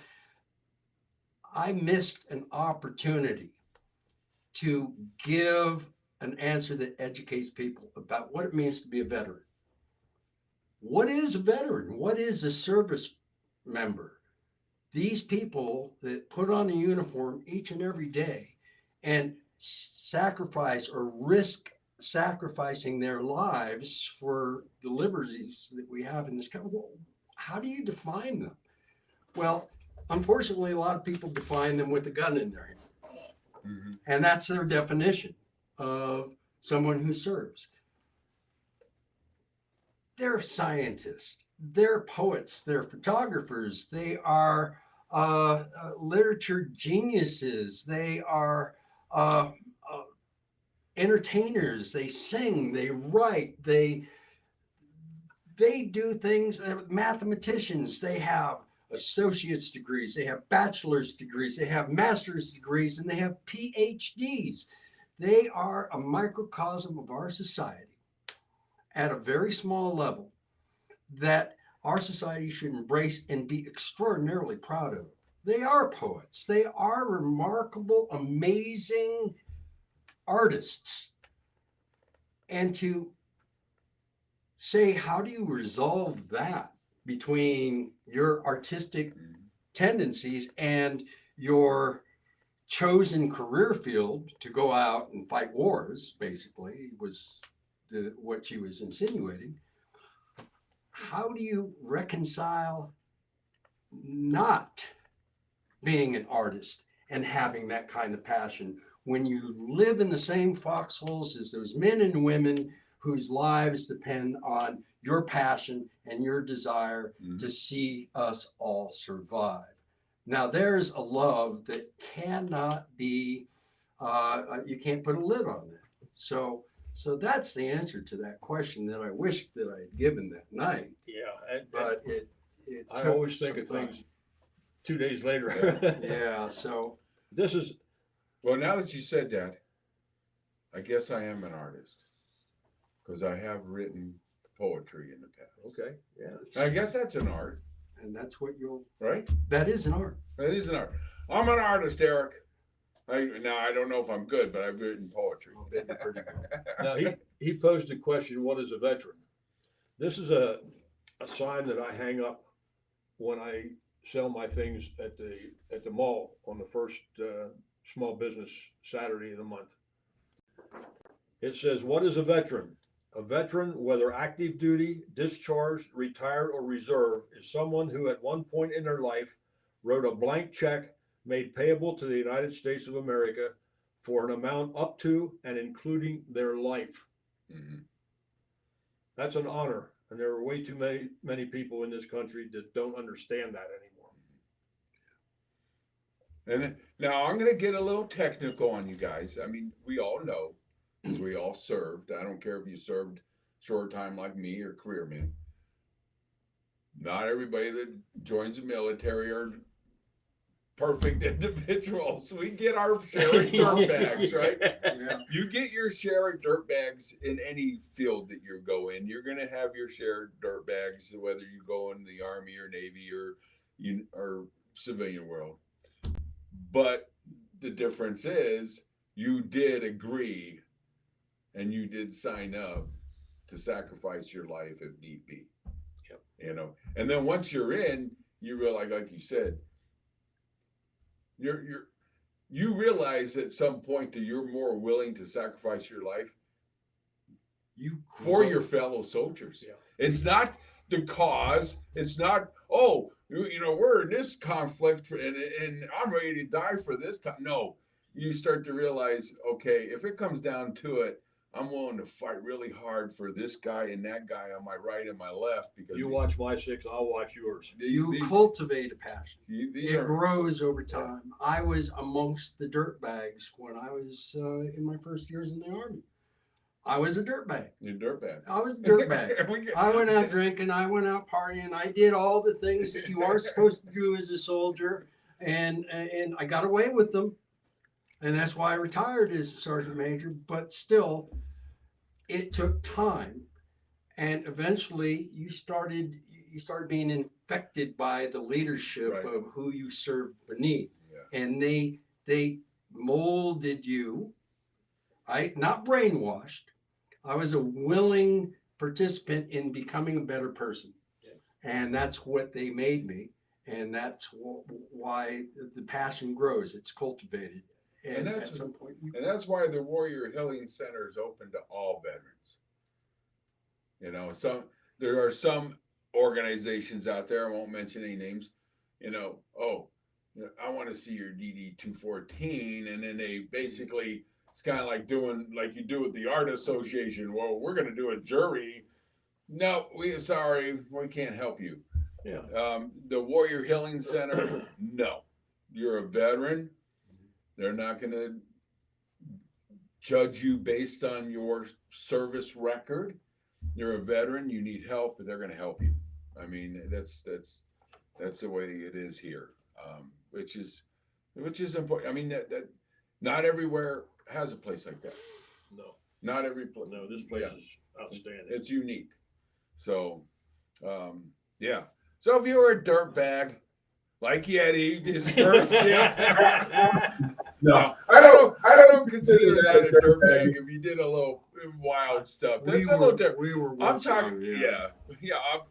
I missed an opportunity to give an answer that educates people about what it means to be a veteran. What is a veteran? What is a service member? These people that put on a uniform each and every day and sacrifice or risk sacrificing their lives for the liberties that we have in this country. Well, how do you define them? Well, unfortunately, a lot of people define them with a gun in their hand. Mhm. And that's their definition of someone who serves. They're scientists, they're poets, they're photographers, they are literature geniuses, they are entertainers, they sing, they write, they do things, mathematicians, they have associate's degrees, they have bachelor's degrees, they have master's degrees, and they have PhDs. They are a microcosm of our society at a very small level that our society should embrace and be extraordinarily proud of. They are poets. They are remarkable, amazing artists. And to say, how do you resolve that between your artistic tendencies and your chosen career field to go out and fight wars, basically, was what she was insinuating. How do you reconcile not being an artist and having that kind of passion when you live in the same foxholes as those men and women whose lives depend on your passion and your desire to see us all survive? Now, there's a love that cannot be, you can't put a lid on that. So that's the answer to that question that I wish that I had given that night. Yeah, But it I took always think some of time. things 2 days later. Yeah, so This is, Well, now that you said that, I guess I am an artist because I have written poetry in the past. okay, yeah. I guess that's an art, and that's what right? that is an art. That is an art. I'm an artist, Eric. I don't know if I'm good, but I've written poetry. I'll bet you're pretty good. Now, he posed a question, what is a veteran? This is a sign that I hang up when I sell my things at the mall on the first small business Saturday of the month. It says, what is a veteran? A veteran, whether active duty, discharged, retired, or reserve, is someone who at one point in their life wrote a blank check made payable to the United States of America for an amount up to and including their life. Mhm. That's an honor, and there are way too many people in this country that don't understand that anymore. And now I'm going to get a little technical on you guys. I mean, we all know, because we all served. I don't care if you served short time like me or career man. Not everybody that joins the military are perfect individuals. We get our share of dirt bags, right? Yeah. You get your share of dirt bags in any field that you go in. You're going to have your share of dirt bags, whether you go in the Army or Navy or civilian world. But the difference is you did agree and you did sign up to sacrifice your life if need be. Yep. you know. And then once you're in, you realize, like you said, you realize at some point that you're more willing to sacrifice your life for your fellow soldiers. Yeah. It's not the cause. It's not, oh, you know, we're in this conflict and I'm ready to die for this. No, you start to realize, okay, if it comes down to it, I'm willing to fight really hard for this guy and that guy on my right and my left, because You watch my 6, I'll watch yours. You cultivate a passion. these It are, grows over time. I was amongst the dirtbags when I was in my first years in the Army. I was a dirtbag. you're dirtbag. I was a dirtbag. I went out drinking. I went out partying. I did all the things that you are supposed to do as a soldier, and I got away with them, and that's why I retired as a sergeant major. But still, it took time, and eventually you started being infected by the leadership Right. of who you served beneath, Yeah. and they molded you. Not brainwashed. I was a willing participant in becoming a better person. And that's what they made me. And that's why the passion grows. It's cultivated. And that's- at some point, And that's why the Warrior Healing Center is open to all veterans. You know, there are some organizations out there, I won't mention any names, you know, oh, I want to see your DD 214, and then they basically, it's kind of like doing like you do with the art association. Well, we're going to do a jury. No, sorry, we can't help you. Yeah. The Warrior Healing Center, no, you're a veteran. They're not going to judge you based on your service record. You're a veteran. You need help, they're going to help you. I mean, that's the way it is here, which is important. I mean, that not everywhere has a place like that. No. Not every place. No, this place Yeah. is outstanding. It's unique. So, yeah. So if you were a dirtbag, like Yeti, his first no, I don't consider that a dirtbag if you did a little wild stuff. That's a little different. We were I'm once talking, on, yeah.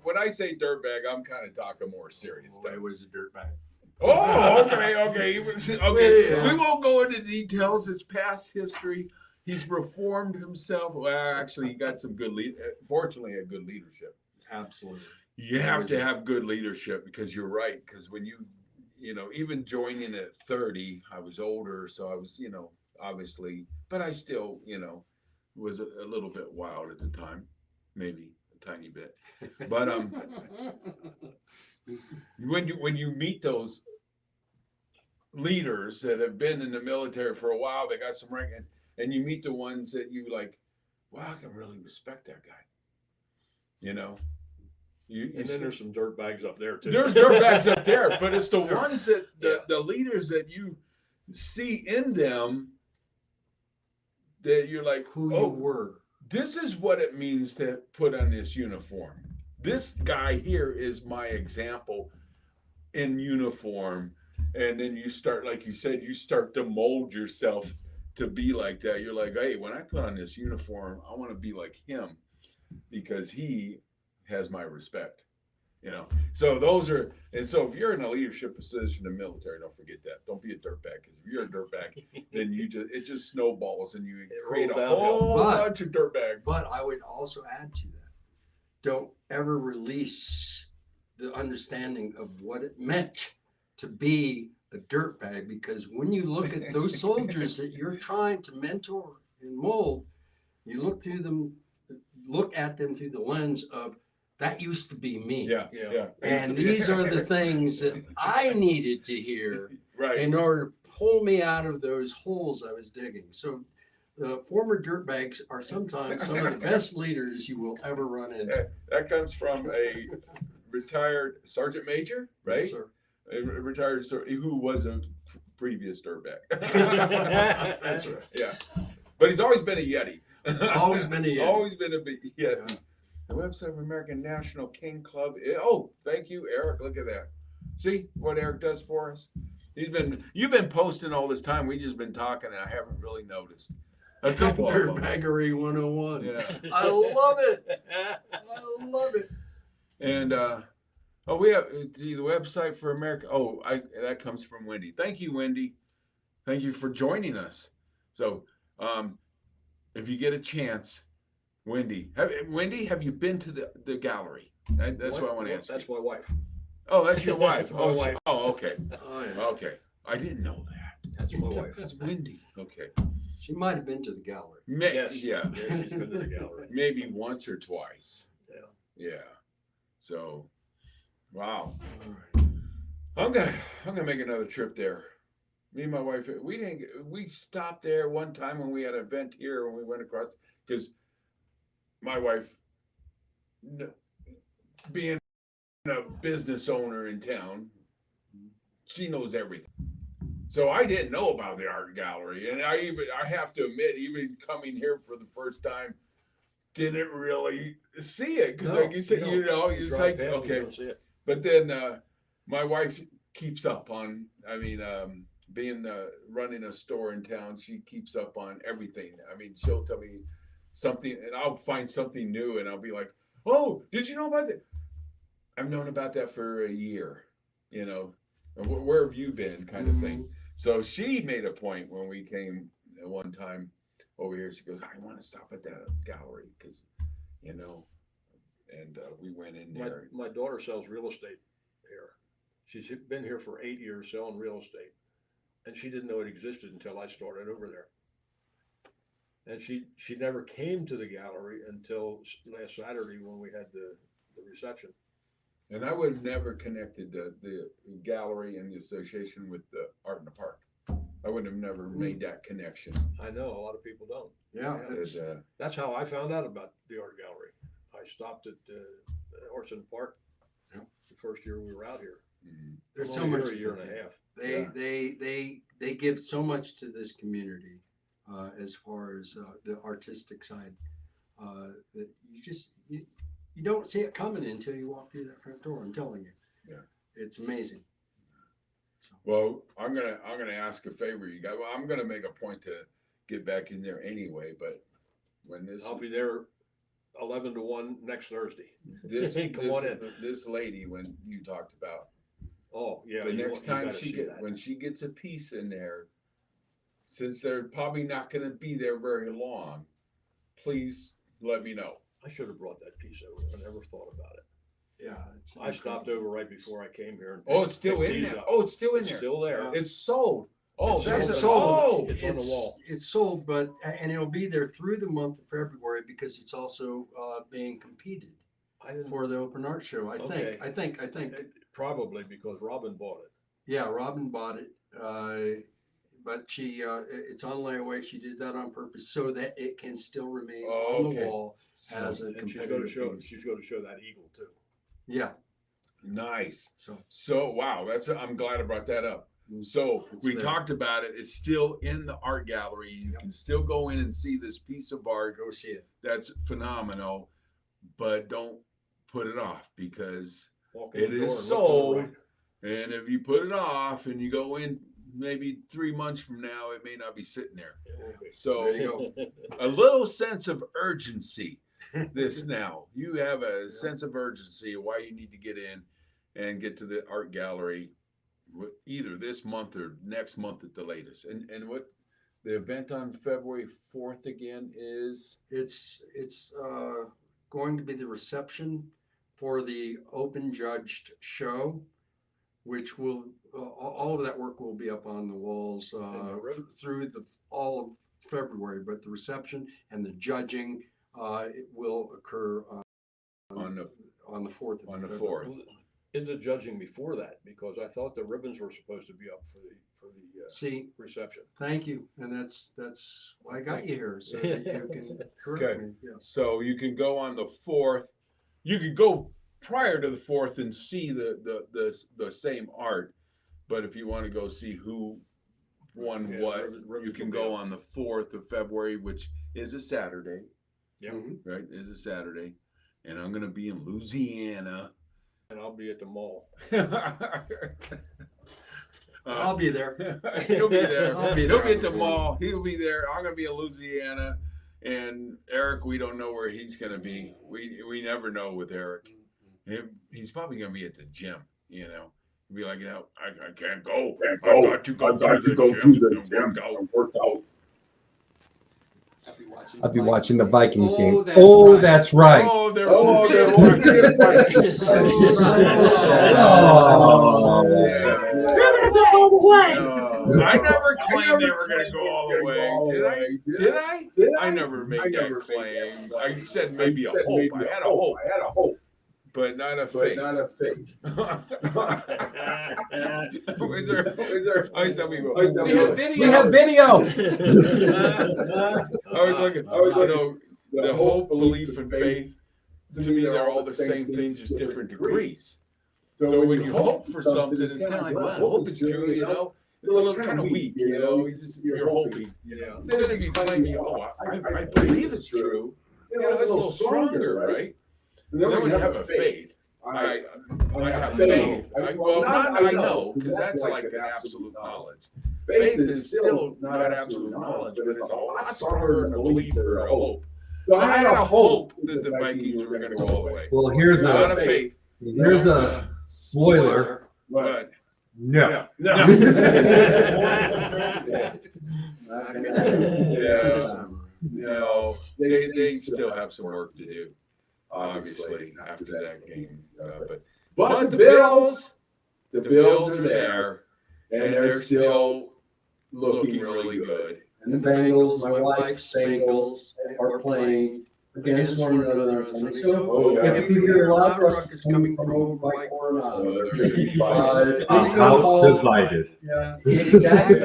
When I say dirtbag, I'm kind of talking more serious stuff. I was a dirtbag. Oh, okay. He was okay. Yeah. We won't go into details. It's past history. He's reformed himself. Well, actually, he got some good fortunately, a good leadership. Absolutely. You have to have good leadership, because you're right. Because when you know, even joining at 30, I was older, so I was, you know, obviously, but I still, you know, was a little bit wild at the time, maybe a tiny bit. But when you meet those leaders that have been in the military for a while, they got some rank, and you meet the ones that you like, wow, I can really respect that guy. You know, And then there's some dirt bags up there too. there's dirtbags up there, but it's the ones that the leaders that you see in them that you're like, Who oh, you were. this is what it means to put on this uniform. This guy here is my example in uniform. And then you start, like you said, you start to mold yourself to be like that. You're like, hey, when I put on this uniform, I want to be like him, because he has my respect. You know, so those are, and so if you're in a leadership position in the military, don't forget that. Don't be a dirtbag, because if you're a dirtbag, then it just snowballs and you create a rolls downhill. whole But- bunch of dirtbags. But I would also add to that, don't ever release the understanding of what it meant to be a dirtbag, because when you look at those soldiers that you're trying to mentor and mold, you look at them through the lens of, that used to be me. Yeah. And these are the things that I needed to hear right. in order to pull me out of those holes I was digging. So former dirtbags are sometimes some of the best leaders you will ever run into. That comes from a retired sergeant major, right? Yes, sir. A retired who was a previous dirtbag. That's right. Yeah, but he's always been a Yeti. Always been a Yeti. Always been a big Yeti. The website of American National King Club. Oh, thank you, Eric. Look at that. See what Eric does for us? You've been posting all this time. We just been talking, and I haven't really noticed. A couple of them. Dirtbaggery 101. Yeah. I love it. I love it. And we have the website for America. Oh, that comes from Wendy. Thank you, Wendy. Thank you for joining us. So, if you get a chance, Wendy, have you been to the gallery? That's what I want to ask. That's you. my wife. Oh, that's your wife. That's my wife. Oh, okay. Oh, yeah. Okay. I didn't know that. That's my wife. That's Wendy. Okay. She might have been to the gallery. Yes. Yeah. Yeah, she's been to the gallery. Maybe once or twice. Yeah. Yeah. So, wow. All right. I'm gonna make another trip there. Me and my wife, we stopped there one time when we had an event here and we went across because my wife, being a business owner in town, she knows everything. So I didn't know about the art gallery, and I have to admit, even coming here for the first time, didn't really see it because, like you said, it's drive like past it, you okay. don't see it. But then my wife keeps up on. I mean, being running a store in town, she keeps up on everything. I mean, she'll tell me something, and I'll find something new, and I'll be like, "Oh, did you know about that?" I've known about that for a year. You know, where have you been, kind of thing. So she made a point when we came one time over here. She goes, "I want to stop at that gallery because, you know," and we went in there. My daughter sells real estate here. She's been here for 8 years selling real estate, and she didn't know it existed until I started over there. And she never came to the gallery until last Saturday when we had the reception. And I would have never connected the gallery and the association with the art in the park. I would have never made that connection. I know a lot of people don't. Yeah. That's how I found out about the art gallery. I stopped at Horse in the Park the first year we were out here. There's I'm so only much. here a year and a half. They give so much to this community as far as the artistic side that you don't see it coming until you walk through that front door. I'm telling you. Yeah. It's amazing. So. Well, I'm gonna ask a favor, you guys. Well, I'm gonna make a point to get back in there anyway. But when this, I'll be there 11 to 1 next Thursday. this Come on in. this lady, when you talked about Oh yeah. the you next gotta time see that. when she gets a piece in there, since they're probably not gonna be there very long, please let me know. I should have brought that piece over. I never thought about it. Yeah. I stopped over right before I came here. And Oh, it's still picked in these there. up. Oh, it's still in It's there. still there. It's sold. Oh, It's that's sold. oh. It's on the wall. It's sold, but and it'll be there through the month of February because it's also being competed I didn't. for the open art show. I think. Probably because Robin bought it. Yeah, Robin bought it, but she it's on layaway. She did that on purpose so that it can still remain on the Okay. wall as a And she's competitive going to show. piece. She's going to show that eagle too. Yeah. Nice. So So wow, I'm glad I brought that up. So It's we there. talked about it. It's still in the art gallery. You can still go in and see this piece of art. go see it. That's phenomenal, but don't put it off because Walk in it the door is and look to the sold. right. And if you put it off and you go in maybe 3 months from now, it may not be sitting there. It won't be. So There you go. a little sense of urgency. This now you have a sense of urgency of why you need to get in and get to the art gallery either this month or next month at the latest. And what the event on February 4th again is? It's going to be the reception for the open judged show, which will all of that work will be up on the walls through all of February. But the reception and the judging it will occur on the 4th. On the February. 4th. In the judging before that, because I thought the ribbons were supposed to be up for the See, reception. thank you, and that's why I got you here so that you can correct Okay. me. Yes. So you can go on the 4th. You could go prior to the 4th and see the same art. But if you want to go see who won Yeah, what, ribbons you can will be go up. on the 4th of February, which is a Saturday, Yeah, Mhm. right? Is a Saturday. And I'm going to be in Louisiana. and I'll be at the mall. I'll be there. He'll be there. I'll be He'll there. be at the mall. He'll be there. I'm gonna be in Louisiana, and Eric, we don't know where he's gonna be. We never know with Eric. He's probably gonna be at the gym, you know. Be like, you know, I can't go. I've got to go to the gym and work out. I'll be watching the Vikings game. That's Oh, right. that's right. Oh, they're I never claimed they were going to go all the way. Did I? I never made that claim. I said maybe a hope. I had a hope. But not a faith. Is there? I tell me what. We have video. I was looking. You know, the hope, belief, and faith. To me, they're all the same thing, just different degrees. So when you hope for something, it's kind of like, well, I hope it's true. You know, it's a little kind of weak. You know, you're hoping. Yeah. Then if you claim, I believe it's true. You know, that's a little stronger, right? And then when you have a faith. I have faith. I know, because that's like an absolute knowledge. Faith is still not absolute knowledge, but it's a lot stronger than a belief or a hope. So I had a hope that the Vikings were going to go all the way. Well, here's Not a a faith, spoiler. but No. No, they still have some work to do. Obviously, after that game, but the Bills are there, and they're still looking really good. And the Bengals, my wife's Bengals, are playing against one another on Sunday. So if you hear a loud ruckus coming from over by Coronado, A house divided. yeah, exactly.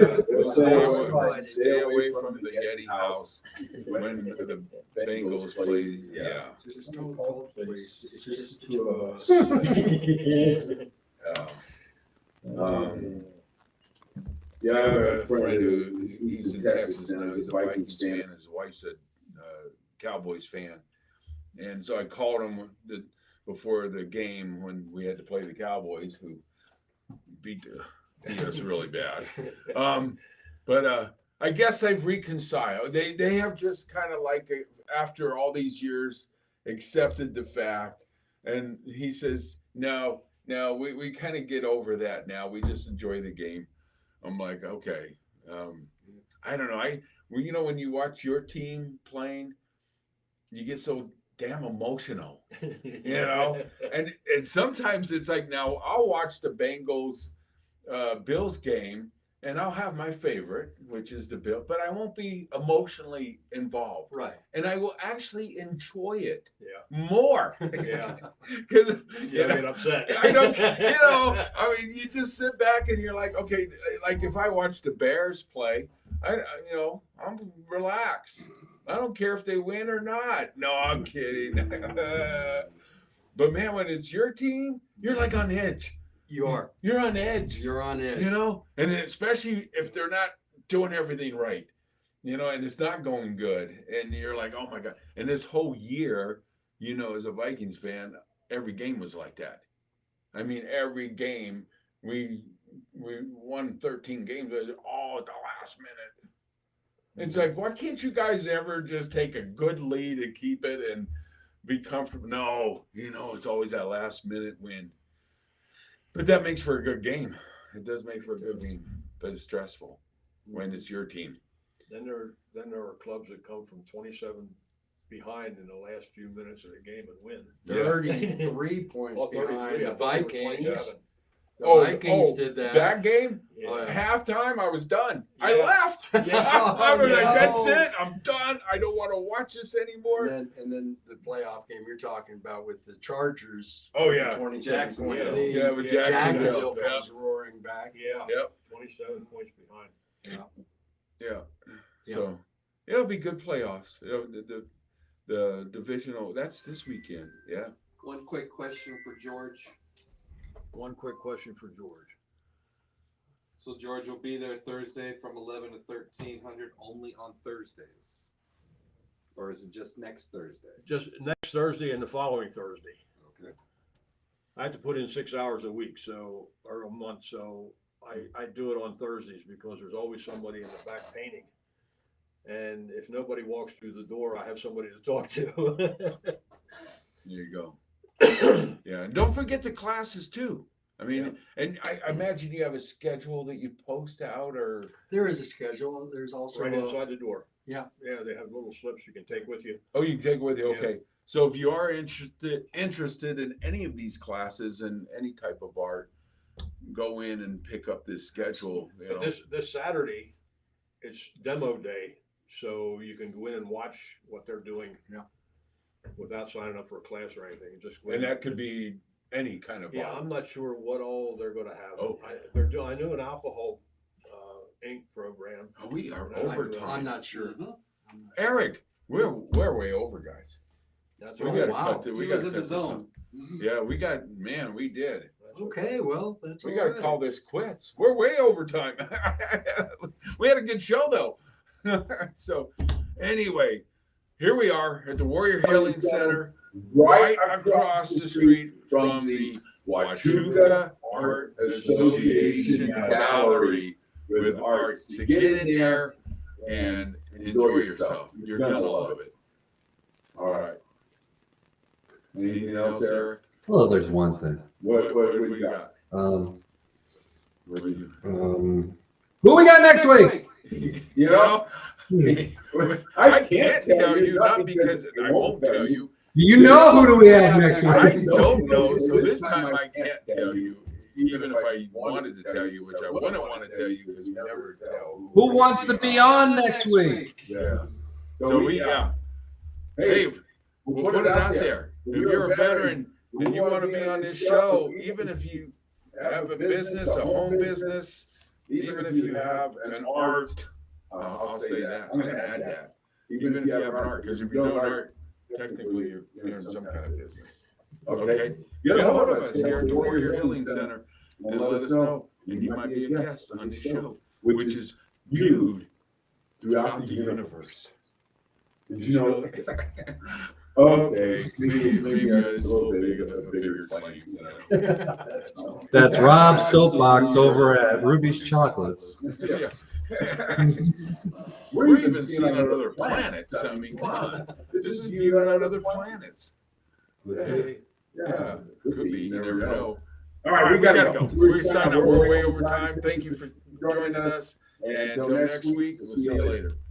Stay away from the Yeti house when the Bengals play. Yeah. Just don't call the police. It's just the two of us. Yeah, I have a friend who he's in Texas now. He's a Vikings fan. His wife's a Cowboys fan, and so I called him before the game when we had to play the Cowboys, who beat us really bad. But I guess they've reconciled. They have just kind of like after all these years accepted the fact, and he says, no, we kind of get over that now. We just enjoy the game. I'm like, okay. I don't know. You know, when you watch your team playing, you get so damn emotional, you know? And sometimes it's like, now I'll watch the Bengals Bills game and I'll have my favorite, which is the Bill, but I won't be emotionally involved. Right. And I will actually enjoy it Yeah. more. Yeah. Because You get upset. I don't, I mean, you just sit back and you're like, okay, like if I watch the Bears play, I'm relaxed. I don't care if they win or not. No, I'm kidding. But man, when it's your team, you're like on edge. You are. You're on edge. You're on edge. You know, and especially if they're not doing everything right, and it's not going good, and you're like, oh my God. And this whole year, as a Vikings fan, every game was like that. I mean, every game we won 13 games, all at the last minute. It's like, why can't you guys ever just take a good lead and keep it and be comfortable? No, it's always that last minute win. But that makes for a good game. It does make for a good game, but it's stressful when it's your team. Then there are clubs that come from 27 behind in the last few minutes of the game and win. 33 points Oh, 33. behind I the thought they were Vikings. 27. The Vikings did that. That game, Yeah. halftime, I was done. Yeah. I left. Yeah. I was like, Yeah. that's it. I'm done. I don't want to watch this anymore. And then the playoff game you're talking about with the Chargers. Oh, yeah. 27 point Jacksonville. lead. Yeah, with Jacksonville. Jacksonville Yep. comes roaring back. Yeah. Yep. 27 points behind. Yeah. So it'll be good playoffs. The divisional, that's this weekend. Yeah. One quick question for George. One quick question for George. So George will be there Thursday from 11 to 1300 only on Thursdays, or is it just next Thursday? Just next Thursday and the following Thursday. Okay. I have to put in 6 hours a week, or a month, so I do it on Thursdays because there's always somebody in the back painting. And if nobody walks through the door, I have somebody to talk to. There you go. Yeah, and don't forget the classes too. I mean, and I imagine you have a schedule that you post out, or There is a schedule. There's also Right inside the door. Yeah. Yeah, they have little slips you can take with you. oh, you can take it with you. Yeah. Okay, so if you are interested in any of these classes and any type of art, go in and pick up this schedule. You But know, this Saturday, it's demo day, so you can go in and watch what they're doing. Yeah. Without signing up for a class or anything, just go and in. that could be any kind of Yeah, art. I'm not sure what all they're going to have. Oh. I knew an alcohol ink program. Oh, we are I'm overtime. I'm not sure. Mhm. Eric, we're way over, guys. That's We all. gotta wow. cut. We He was gotta in the cut this zone. up. Yeah, we got. Man, we did. That's Okay, well, that's We all got to right. call this quits. We're way over time. We had a good show though. So anyway, here we are at the Warrior Healing Center, right across the street from the Huachuca Art Association Gallery with art. So get in there and enjoy yourself. You're gonna love it. All right. Anything else, Eric? Well, there's one thing. What do we got? What do you- Who we got next week? You know, I can't tell you, not because I won't tell you. Do you know who do we have next I week? don't know, so this time I can't tell you, even if I wanted to tell you, which I wouldn't want to tell you because we never tell. Who wants to be on next week? Yeah. So hey, we'll put it out there. If you're a veteran and you want to be on this show, even if you have a business, a home business, even if you have an art, I'll say that. I'm going to add that. Even if you have an art, because if you're doing art, technically you're in some kind of business. Okay? Get a hold of us here at the Warrior Healing Center and let us know. And you might be a guest on the show, which is viewed throughout the universe. Did you know that? Okay, maybe it's a little big of a bigger claim. You know? That's Rob's soapbox over at Ruby's Chocolates. Yeah. We're even seeing on other planets. I mean, come on. This is viewed on other planets. Hey, yeah, could be. You never know. All right, we gotta go. We're signing up. We're way over time. Thank you for joining us. And until next week, we'll see you later.